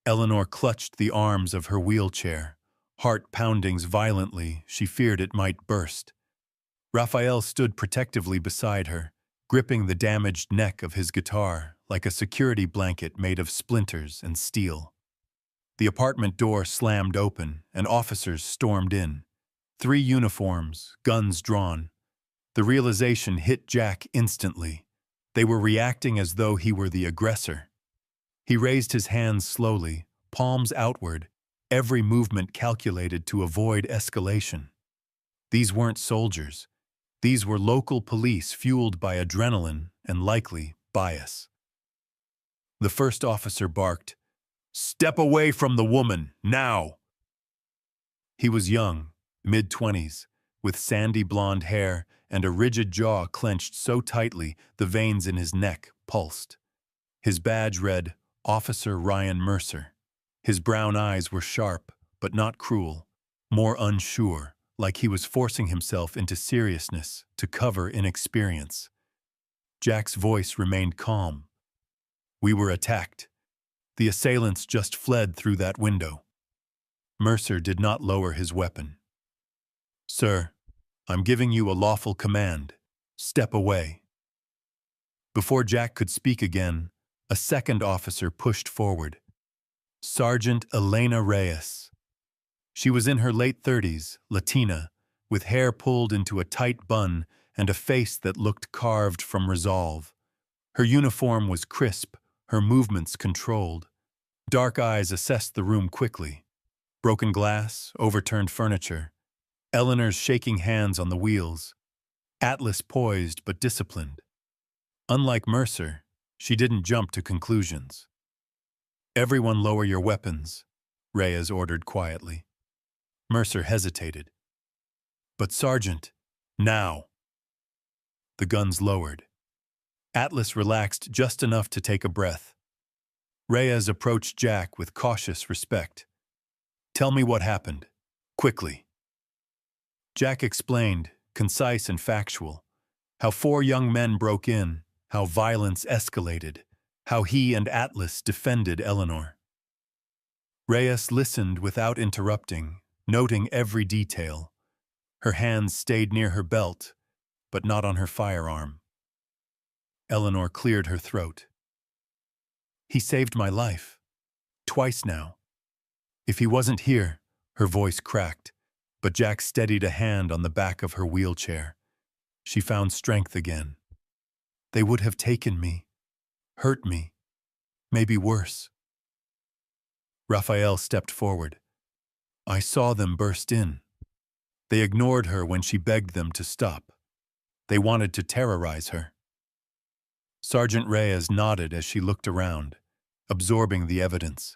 Speaker 1: Eleanor clutched the arms of her wheelchair, heart pounding violently, she feared it might burst. Raphael stood protectively beside her, gripping the damaged neck of his guitar like a security blanket made of splinters and steel. The apartment door slammed open and officers stormed in. 3 uniforms, guns drawn. The realization hit Jack instantly. They were reacting as though he were the aggressor. He raised his hands slowly, palms outward, every movement calculated to avoid escalation. These weren't soldiers. These were local police fueled by adrenaline and likely bias. The first officer barked, "Step away from the woman, now!" He was young, mid-20s, with sandy blonde hair and a rigid jaw clenched so tightly the veins in his neck pulsed. His badge read, Officer Ryan Mercer. His brown eyes were sharp, but not cruel, more unsure, like he was forcing himself into seriousness to cover inexperience. Jack's voice remained calm. "We were attacked. The assailants just fled through that window." Mercer did not lower his weapon. "Sir, I'm giving you a lawful command. Step away." Before Jack could speak again, a second officer pushed forward. Sergeant Elena Reyes. She was in her late 30s, Latina, with hair pulled into a tight bun and a face that looked carved from resolve. Her uniform was crisp, her movements controlled. Dark eyes assessed the room quickly. Broken glass, overturned furniture. Eleanor's shaking hands on the wheels. Atlas poised but disciplined. Unlike Mercer, she didn't jump to conclusions. "Everyone lower your weapons," Reyes ordered quietly. Mercer hesitated. "But Sergeant, now." The guns lowered. Atlas relaxed just enough to take a breath. Reyes approached Jack with cautious respect. "Tell me what happened. Quickly." Jack explained, concise and factual, how 4 young men broke in, how violence escalated, how he and Atlas defended Eleanor. Reyes listened without interrupting, noting every detail. Her hands stayed near her belt, but not on her firearm. Eleanor cleared her throat. "He saved my life. Twice now. If he wasn't here," her voice cracked, but Jack steadied a hand on the back of her wheelchair. She found strength again. "They would have taken me, hurt me, maybe worse." Raphael stepped forward. "I saw them burst in. They ignored her when she begged them to stop. They wanted to terrorize her." Sergeant Reyes nodded as she looked around, absorbing the evidence.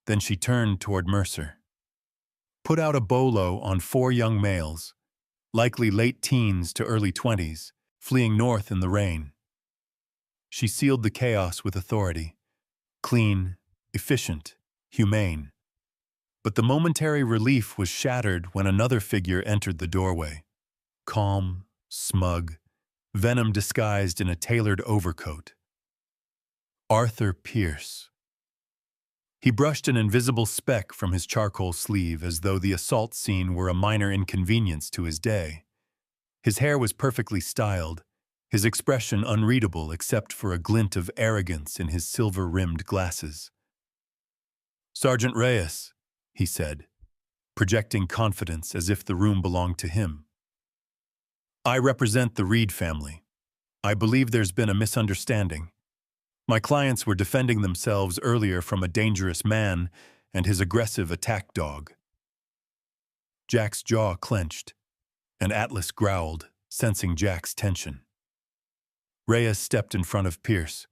Speaker 1: Then she turned toward Mercer. "Put out a bolo on 4 young males, likely late teens to early 20s, fleeing north in the rain." She sealed the chaos with authority. Clean, efficient, humane. But the momentary relief was shattered when another figure entered the doorway. Calm, smug, venom disguised in a tailored overcoat. Arthur Pierce. He brushed an invisible speck from his charcoal sleeve as though the assault scene were a minor inconvenience to his day. His hair was perfectly styled, his expression unreadable except for a glint of arrogance in his silver-rimmed glasses. "Sergeant Reyes," he said, projecting confidence as if the room belonged to him. "I represent the Reed family. I believe there's been a misunderstanding. My clients were defending themselves earlier from a dangerous man and his aggressive attack dog." Jack's jaw clenched, and Atlas growled, sensing Jack's tension. Reyes stepped in front of Pierce.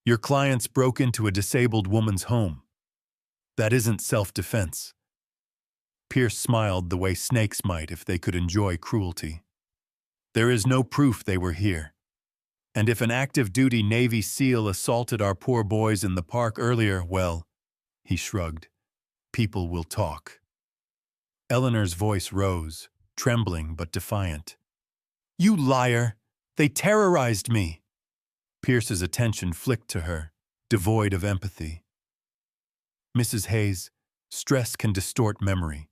Speaker 1: "Your clients broke into a disabled woman's home. That isn't self-defense." Pierce smiled the way snakes might if they could enjoy cruelty. "There is no proof they were here. And if an active-duty Navy SEAL assaulted our poor boys in the park earlier, well," he shrugged, "people will talk." Eleanor's voice rose, trembling but defiant. "You liar! They terrorized me!" Pierce's attention flicked to her, devoid of empathy. "Mrs. Hayes, stress can distort memory.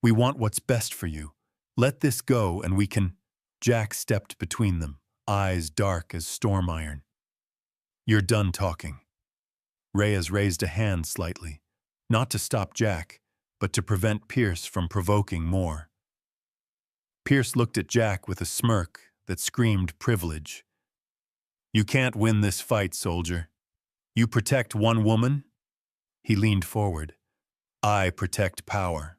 Speaker 1: We want what's best for you. Let this go and we can—" Jack stepped between them, eyes dark as storm iron. "You're done talking." Reyes raised a hand slightly, not to stop Jack, but to prevent Pierce from provoking more. Pierce looked at Jack with a smirk that screamed privilege. "You can't win this fight, soldier. You protect one woman?" He leaned forward. "I protect power."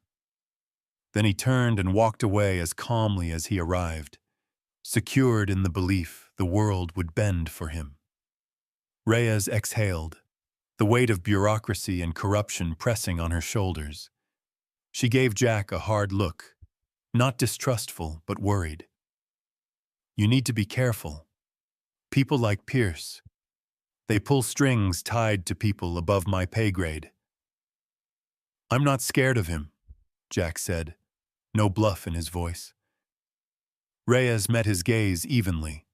Speaker 1: Then he turned and walked away as calmly as he arrived, secured in the belief the world would bend for him. Reyes exhaled, the weight of bureaucracy and corruption pressing on her shoulders. She gave Jack a hard look, not distrustful but worried. "You need to be careful. People like Pierce, they pull strings tied to people above my pay grade." "I'm not scared of him," Jack said, no bluff in his voice. Reyes met his gaze evenly.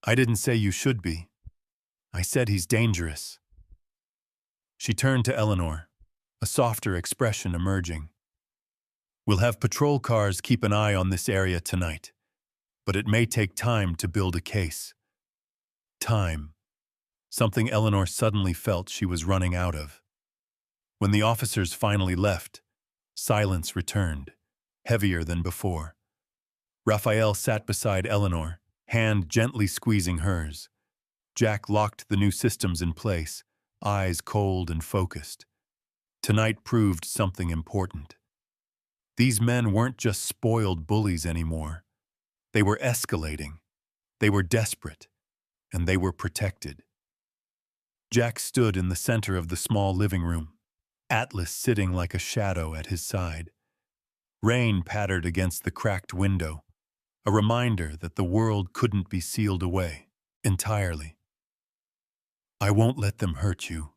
Speaker 1: "I didn't say you should be. I said he's dangerous." She turned to Eleanor, a softer expression emerging. We'll have patrol cars keep an eye on this area tonight, but it may take time to build a case. Time. Something Eleanor suddenly felt she was running out of. When the officers finally left, silence returned, heavier than before. Raphael sat beside Eleanor, hand gently squeezing hers. Jack locked the new systems in place, eyes cold and focused. Tonight proved something important. These men weren't just spoiled bullies anymore. They were escalating. They were desperate. And they were protected. Jack stood in the center of the small living room, Atlas sitting like a shadow at his side. Rain pattered against the cracked window, a reminder that the world couldn't be sealed away entirely. I won't let them hurt you,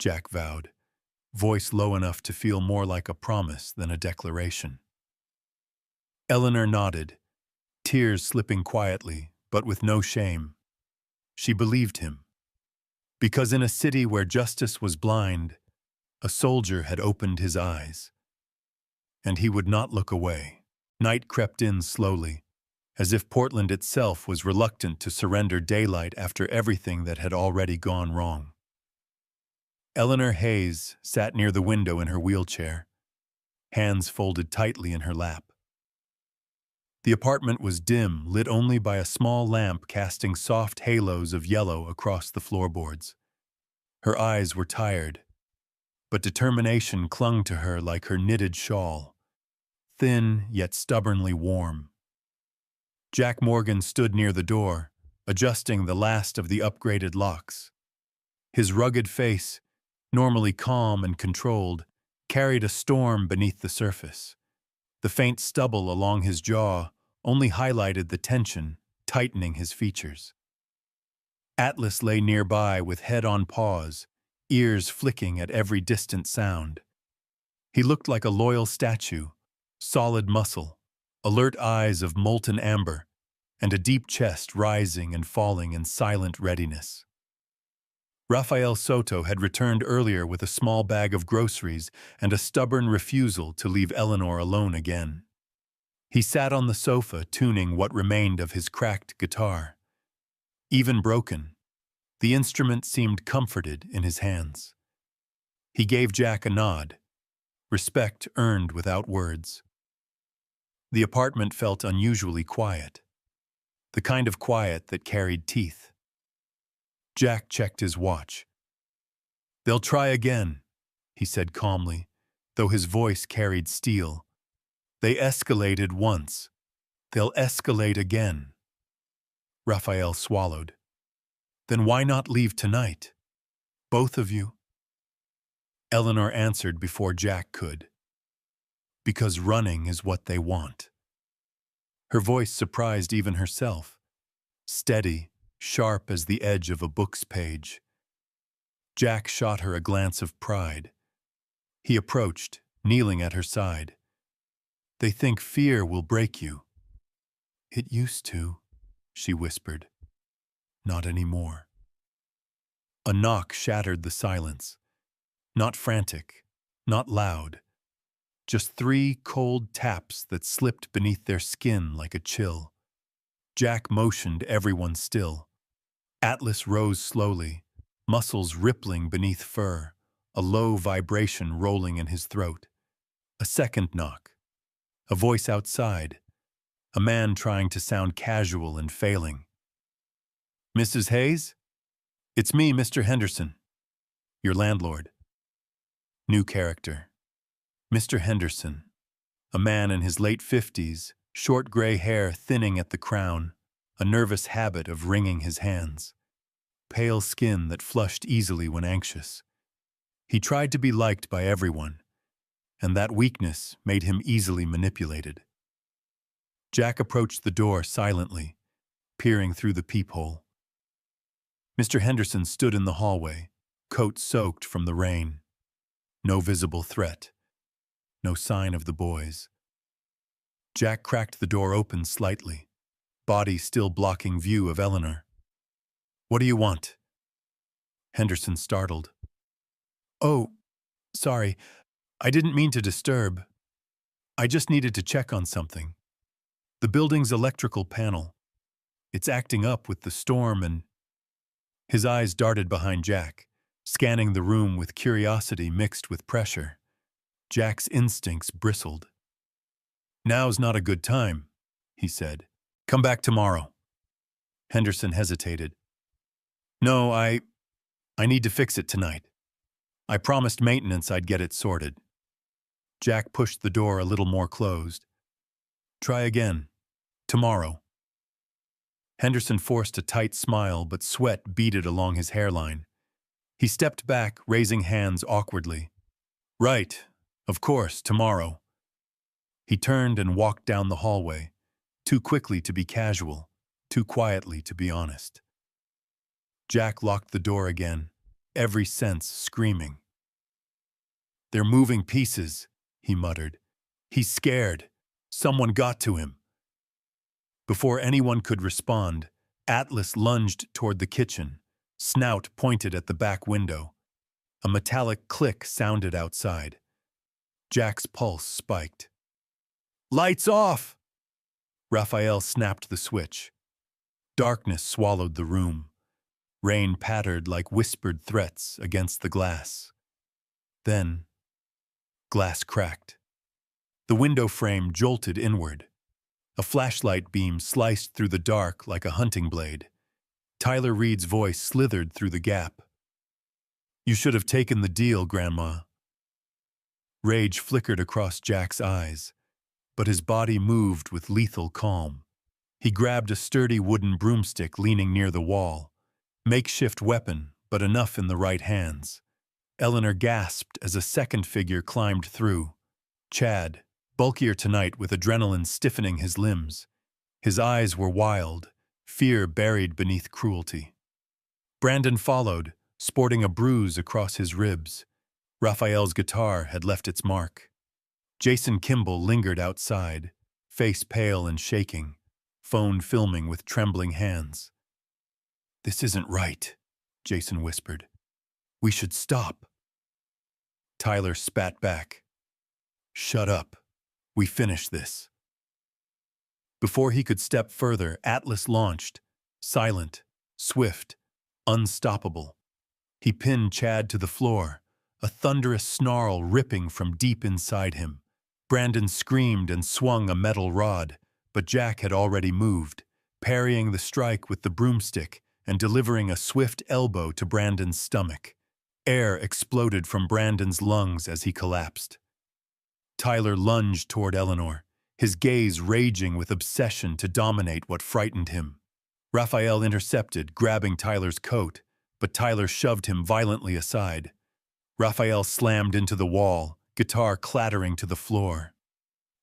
Speaker 1: Jack vowed, voice low enough to feel more like a promise than a declaration. Eleanor nodded, tears slipping quietly, but with no shame. She believed him. Because in a city where justice was blind, a soldier had opened his eyes. And he would not look away. Night crept in slowly, as if Portland itself was reluctant to surrender daylight after everything that had already gone wrong. Eleanor Hayes sat near the window in her wheelchair, hands folded tightly in her lap. The apartment was dim, lit only by a small lamp casting soft halos of yellow across the floorboards. Her eyes were tired, but determination clung to her like her knitted shawl, thin yet stubbornly warm. Jack Morgan stood near the door, adjusting the last of the upgraded locks. His rugged face, normally calm and controlled, carried a storm beneath the surface. The faint stubble along his jaw only highlighted the tension, tightening his features. Atlas lay nearby with head on paws, ears flicking at every distant sound. He looked like a loyal statue, solid muscle, alert eyes of molten amber, and a deep chest rising and falling in silent readiness. Rafael Soto had returned earlier with a small bag of groceries and a stubborn refusal to leave Eleanor alone again. He sat on the sofa tuning what remained of his cracked guitar. Even broken, the instrument seemed comforted in his hands. He gave Jack a nod, respect earned without words. The apartment felt unusually quiet, the kind of quiet that carried teeth. Jack checked his watch. They'll try again, he said calmly, though his voice carried steel. They escalated once. They'll escalate again. Raphael swallowed. Then why not leave tonight? Both of you? Eleanor answered before Jack could. Because running is what they want. Her voice surprised even herself. Steady, sharp as the edge of a book's page. Jack shot her a glance of pride. He approached, kneeling at her side. They think fear will break you. It used to, she whispered. Not anymore. A knock shattered the silence. Not frantic, not loud. Just 3 cold taps that slipped beneath their skin like a chill. Jack motioned everyone still. Atlas rose slowly, muscles rippling beneath fur, a low vibration rolling in his throat. A second knock. A voice outside. A man trying to sound casual and failing. Mrs. Hayes? It's me, Mr. Henderson. Your landlord. New character. Mr. Henderson. A man in his late 50s, short gray hair thinning at the crown, a nervous habit of wringing his hands. Pale skin that flushed easily when anxious. He tried to be liked by everyone, and that weakness made him easily manipulated. Jack approached the door silently, peering through the peephole. Mr. Henderson stood in the hallway, coat soaked from the rain. No visible threat. No sign of the boys. Jack cracked the door open slightly, body still blocking view of Eleanor. What do you want? Henderson startled. Oh, Sorry, I didn't mean to disturb. I just needed to check on something. The building's electrical panel. It's acting up with the storm and... His eyes darted behind Jack, scanning the room with curiosity mixed with pressure. Jack's instincts bristled. Now's not a good time, he said. Come back tomorrow. Henderson hesitated. No, I need to fix it tonight. I promised maintenance I'd get it sorted. Jack pushed the door a little more closed. Try again. Tomorrow. Henderson forced a tight smile, but sweat beaded along his hairline. He stepped back, raising hands awkwardly. Right. Of course, tomorrow. He turned and walked down the hallway, too quickly to be casual, too quietly to be honest. Jack locked the door again, every sense screaming. They're moving pieces, he muttered. He's scared. Someone got to him. Before anyone could respond, Atlas lunged toward the kitchen, snout pointed at the back window. A metallic click sounded outside. Jack's pulse spiked. Lights off! Raphael snapped the switch. Darkness swallowed the room. Rain pattered like whispered threats against the glass. Then, glass cracked. The window frame jolted inward. A flashlight beam sliced through the dark like a hunting blade. Tyler Reed's voice slithered through the gap. You should have taken the deal, Grandma. Rage flickered across Jack's eyes, but his body moved with lethal calm. He grabbed a sturdy wooden broomstick leaning near the wall. Makeshift weapon, but enough in the right hands. Eleanor gasped as a second figure climbed through. Chad, bulkier tonight with adrenaline stiffening his limbs. His eyes were wild, fear buried beneath cruelty. Brandon followed, sporting a bruise across his ribs. Raphael's guitar had left its mark. Jason Kimball lingered outside, face pale and shaking, phone filming with trembling hands. This isn't right, Jason whispered. We should stop. Tyler spat back. Shut up. We finish this. Before he could step further, Atlas launched, silent, swift, unstoppable. He pinned Chad to the floor, a thunderous snarl ripping from deep inside him. Brandon screamed and swung a metal rod, but Jack had already moved, parrying the strike with the broomstick and delivering a swift elbow to Brandon's stomach. Air exploded from Brandon's lungs as he collapsed. Tyler lunged toward Eleanor, his gaze raging with obsession to dominate what frightened him. Raphael intercepted, grabbing Tyler's coat, but Tyler shoved him violently aside. Raphael slammed into the wall, guitar clattering to the floor.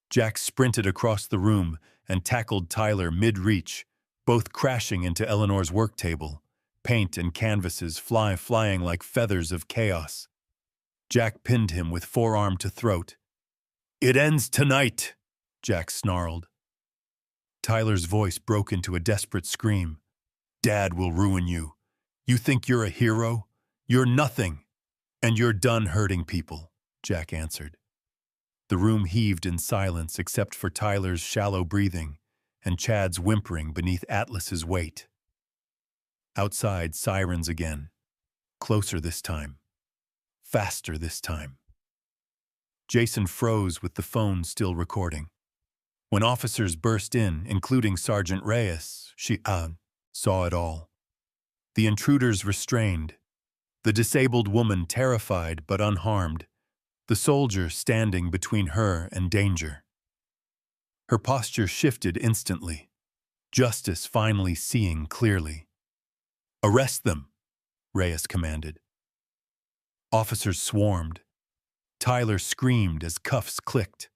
Speaker 1: Jack sprinted across the room and tackled Tyler mid-reach, both crashing into Eleanor's work table, paint and canvases flying like feathers of chaos. Jack pinned him with forearm to throat. It ends tonight, Jack snarled. Tyler's voice broke into a desperate scream. Dad will ruin you. You think you're a hero? You're nothing. And you're done hurting people, Jack answered. The room heaved in silence except for Tyler's shallow breathing and Chad's whimpering beneath Atlas's weight. Outside, sirens again. Closer this time. Faster this time. Jason froze with the phone still recording. When officers burst in, including Sergeant Reyes, she saw it all. The intruders restrained. The disabled woman terrified but unharmed. The soldier standing between her and danger. Her posture shifted instantly. Justice finally seeing clearly. Arrest them, Reyes commanded. Officers swarmed. Tyler screamed as cuffs clicked.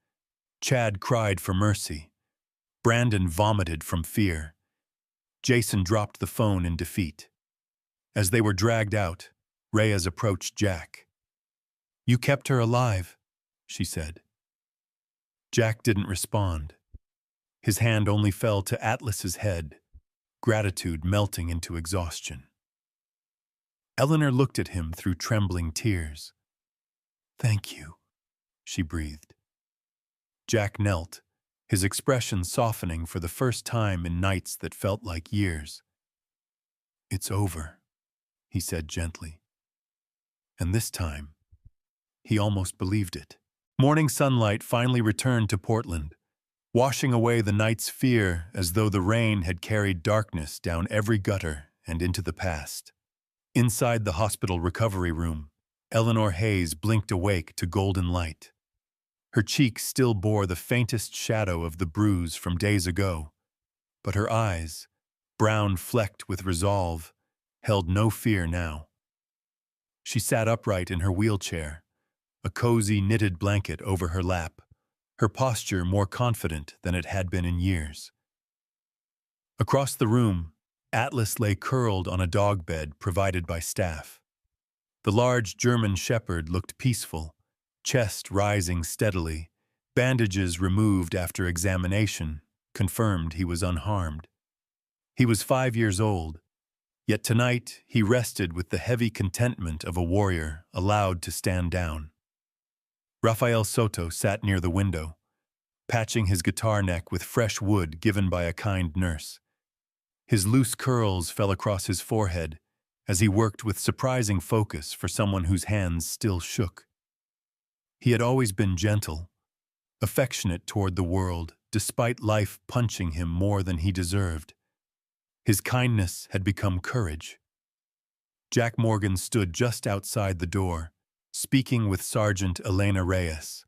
Speaker 1: Chad cried for mercy. Brandon vomited from fear. Jason dropped the phone in defeat. As they were dragged out, Reyes approached Jack. You kept her alive, she said. Jack didn't respond. His hand only fell to Atlas's head, gratitude melting into exhaustion. Eleanor looked at him through trembling tears. Thank you, she breathed. Jack knelt, his expression softening for the first time in nights that felt like years. It's over, he said gently. And this time, he almost believed it. Morning sunlight finally returned to Portland, washing away the night's fear as though the rain had carried darkness down every gutter and into the past. Inside the hospital recovery room, Eleanor Hayes blinked awake to golden light. Her cheeks still bore the faintest shadow of the bruise from days ago, but her eyes, brown flecked with resolve, held no fear now. She sat upright in her wheelchair, a cozy knitted blanket over her lap, her posture more confident than it had been in years. Across the room, Atlas lay curled on a dog bed provided by staff. The large German shepherd looked peaceful, chest rising steadily, bandages removed after examination, confirmed he was unharmed. He was 5 years old, yet tonight he rested with the heavy contentment of a warrior allowed to stand down. Rafael Soto sat near the window, patching his guitar neck with fresh wood given by a kind nurse. His loose curls fell across his forehead as he worked with surprising focus for someone whose hands still shook. He had always been gentle, affectionate toward the world, despite life punching him more than he deserved. His kindness had become courage. Jack Morgan stood just outside the door, speaking with Sergeant Elena Reyes.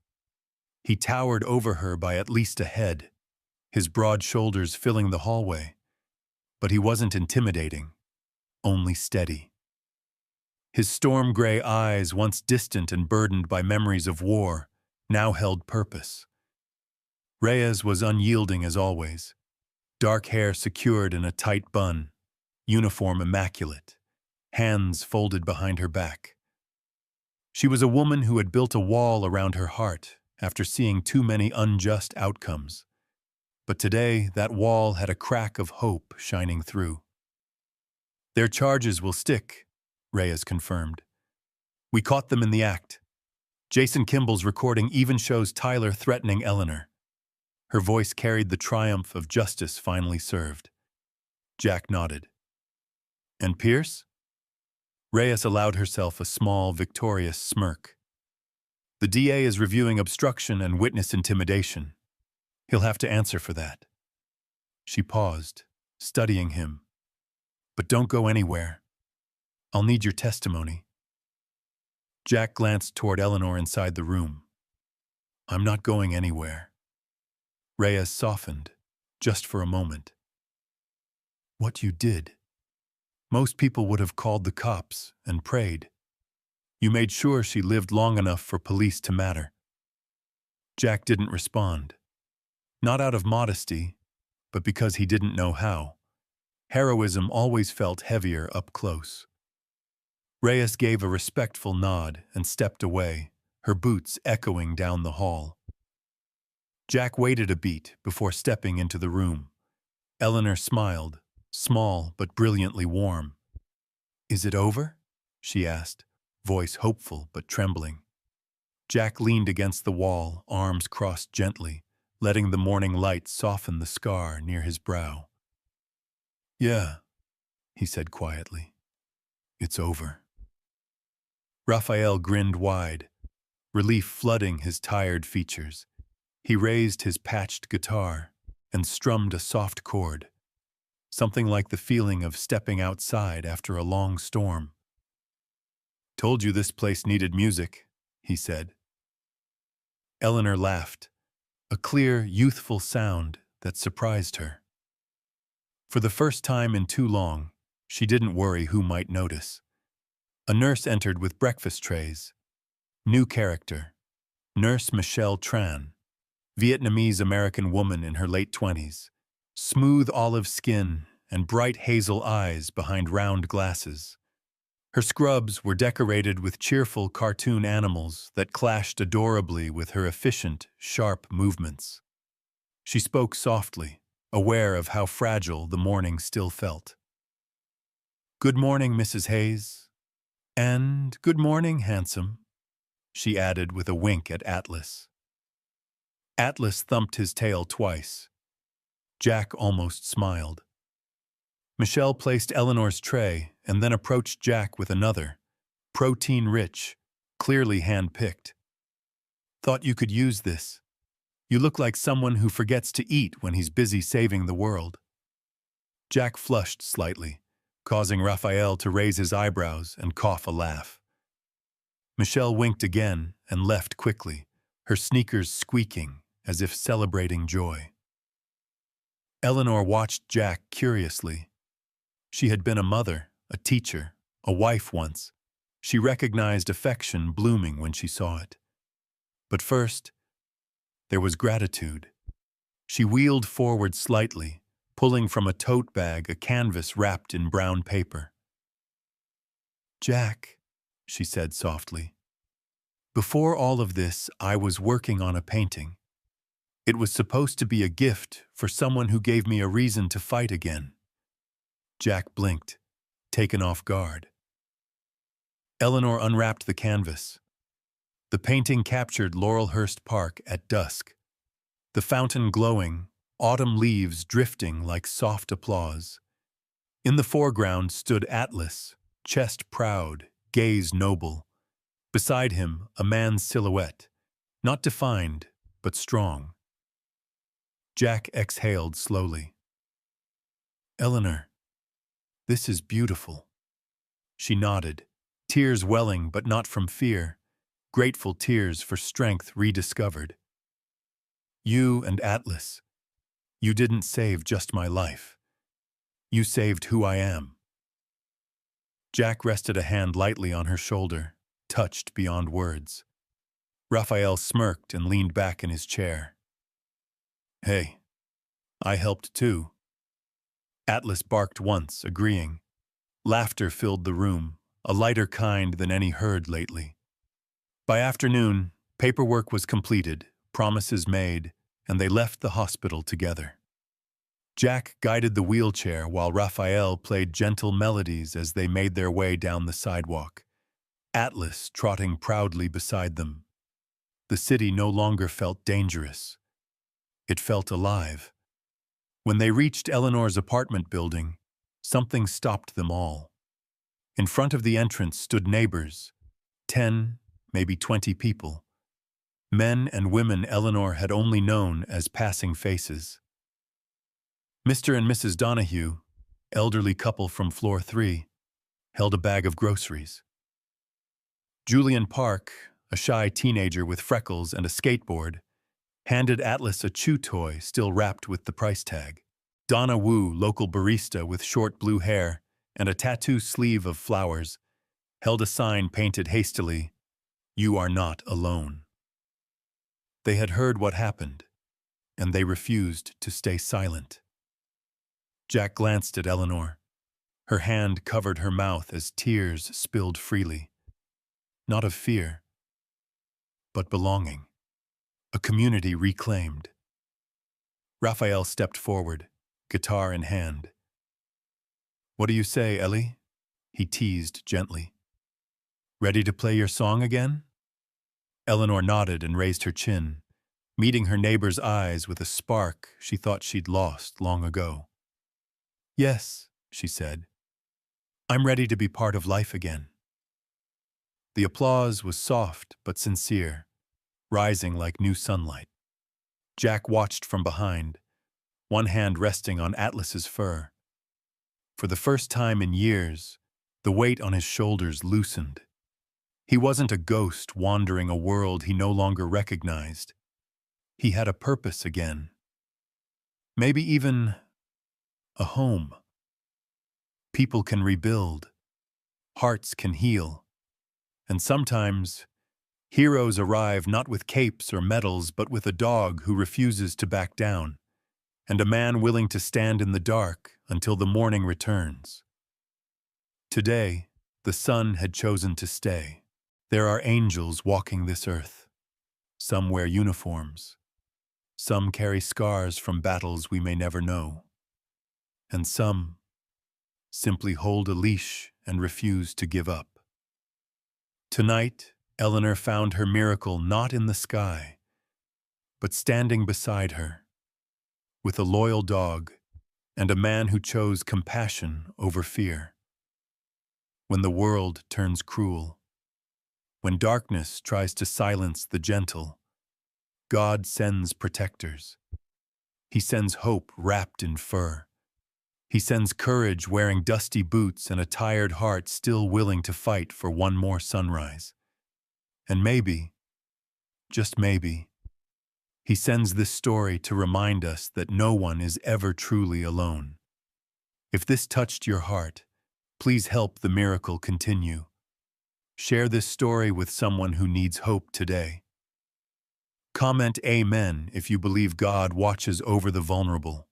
Speaker 1: He towered over her by at least a head, his broad shoulders filling the hallway. But he wasn't intimidating, only steady. His storm-gray eyes, once distant and burdened by memories of war, now held purpose. Reyes was unyielding as always, dark hair secured in a tight bun, uniform immaculate, hands folded behind her back. She was a woman who had built a wall around her heart after seeing too many unjust outcomes. But today, that wall had a crack of hope shining through. Their charges will stick, Reyes confirmed. We caught them in the act. Jason Kimball's recording even shows Tyler threatening Eleanor. Her voice carried the triumph of justice finally served. Jack nodded. And Pierce? Reyes allowed herself a small, victorious smirk. The DA is reviewing obstruction and witness intimidation. He'll have to answer for that. She paused, studying him. But don't go anywhere. I'll need your testimony. Jack glanced toward Eleanor inside the room. I'm not going anywhere. Reyes softened, just for a moment. What you did. Most people would have called the cops and prayed. You made sure she lived long enough for police to matter. Jack didn't respond. Not out of modesty, but because he didn't know how. Heroism always felt heavier up close. Reyes gave a respectful nod and stepped away, her boots echoing down the hall. Jack waited a beat before stepping into the room. Eleanor smiled, small but brilliantly warm. Is it over? She asked, voice hopeful but trembling. Jack leaned against the wall, arms crossed gently, letting the morning light soften the scar near his brow. Yeah, he said quietly. It's over. Raphael grinned wide, relief flooding his tired features. He raised his patched guitar and strummed a soft chord, something like the feeling of stepping outside after a long storm. Told you this place needed music, he said. Eleanor laughed, a clear, youthful sound that surprised her. For the first time in too long, she didn't worry who might notice. A nurse entered with breakfast trays. New character, Nurse Michelle Tran, Vietnamese-American woman in her late 20s, smooth olive skin and bright hazel eyes behind round glasses. Her scrubs were decorated with cheerful cartoon animals that clashed adorably with her efficient, sharp movements. She spoke softly, aware of how fragile the morning still felt. Good morning, Mrs. Hayes. And good morning, handsome. she added with a wink at Atlas. Atlas thumped his tail twice. Jack almost smiled. Michelle placed Eleanor's tray and then approached Jack with another, protein-rich, clearly hand-picked. Thought you could use this. You look like someone who forgets to eat when he's busy saving the world. Jack flushed slightly, causing Raphael to raise his eyebrows and cough a laugh. Michelle winked again and left quickly, her sneakers squeaking as if celebrating joy. Eleanor watched Jack curiously. She had been a mother, a teacher, a wife once. She recognized affection blooming when she saw it. But first, there was gratitude. She wheeled forward slightly, pulling from a tote bag a canvas wrapped in brown paper. "Jack," she said softly, "before all of this, I was working on a painting. It was supposed to be a gift for someone who gave me a reason to fight again." Jack blinked, taken off guard. Eleanor unwrapped the canvas. The painting captured Laurelhurst Park at dusk. The fountain glowing, autumn leaves drifting like soft applause. In the foreground stood Atlas, chest proud, gaze noble. Beside him, a man's silhouette, not defined, but strong. Jack exhaled slowly. "Eleanor, this is beautiful." She nodded, tears welling but not from fear, grateful tears for strength rediscovered. "You and Atlas, you didn't save just my life. You saved who I am." Jack rested a hand lightly on her shoulder, touched beyond words. Raphael smirked and leaned back in his chair. "Hey, I helped too." Atlas barked once, agreeing. Laughter filled the room, a lighter kind than any heard lately. By afternoon, paperwork was completed, promises made, and they left the hospital together. Jack guided the wheelchair while Raphael played gentle melodies as they made their way down the sidewalk, Atlas trotting proudly beside them. The city no longer felt dangerous. It felt alive. When they reached Eleanor's apartment building, something stopped them all. In front of the entrance stood neighbors, 10, maybe 20 people. Men and women Eleanor had only known as passing faces. Mr. and Mrs. Donahue, elderly couple from floor 3, held a bag of groceries. Julian Park, a shy teenager with freckles and a skateboard, handed Atlas a chew toy still wrapped with the price tag. Donna Wu, local barista with short blue hair and a tattoo sleeve of flowers, held a sign painted hastily, "You are not alone." They had heard what happened, and they refused to stay silent. Jack glanced at Eleanor. Her hand covered her mouth as tears spilled freely. Not of fear, but belonging. A community reclaimed. Raphael stepped forward, guitar in hand. "What do you say, Ellie?" he teased gently. "Ready to play your song again?" Eleanor nodded and raised her chin, meeting her neighbor's eyes with a spark she thought she'd lost long ago. "Yes," she said. "I'm ready to be part of life again." The applause was soft but sincere, rising like new sunlight. Jack watched from behind, one hand resting on Atlas's fur. For the first time in years, the weight on his shoulders loosened. He wasn't a ghost wandering a world he no longer recognized. He had a purpose again. Maybe even a home. People can rebuild. Hearts can heal. And sometimes, heroes arrive not with capes or medals, but with a dog who refuses to back down, and a man willing to stand in the dark until the morning returns. Today, the sun had chosen to stay. There are angels walking this earth. Some wear uniforms. Some carry scars from battles we may never know. And some simply hold a leash and refuse to give up. Tonight, Eleanor found her miracle not in the sky, but standing beside her, with a loyal dog and a man who chose compassion over fear. When the world turns cruel, when darkness tries to silence the gentle, God sends protectors. He sends hope wrapped in fur. He sends courage wearing dusty boots and a tired heart still willing to fight for one more sunrise. And maybe, just maybe, He sends this story to remind us that no one is ever truly alone. If this touched your heart, please help the miracle continue. Share this story with someone who needs hope today. Comment Amen if you believe God watches over the vulnerable.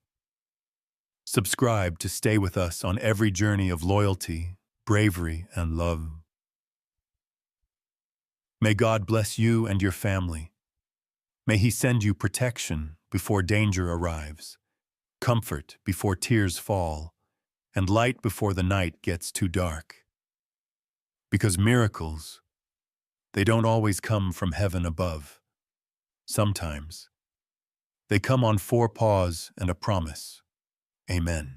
Speaker 1: Subscribe to stay with us on every journey of loyalty, bravery, and love. May God bless you and your family. May He send you protection before danger arrives, comfort before tears fall, and light before the night gets too dark. Because miracles, they don't always come from heaven above. Sometimes, they come on 4 paws and a promise. Amen.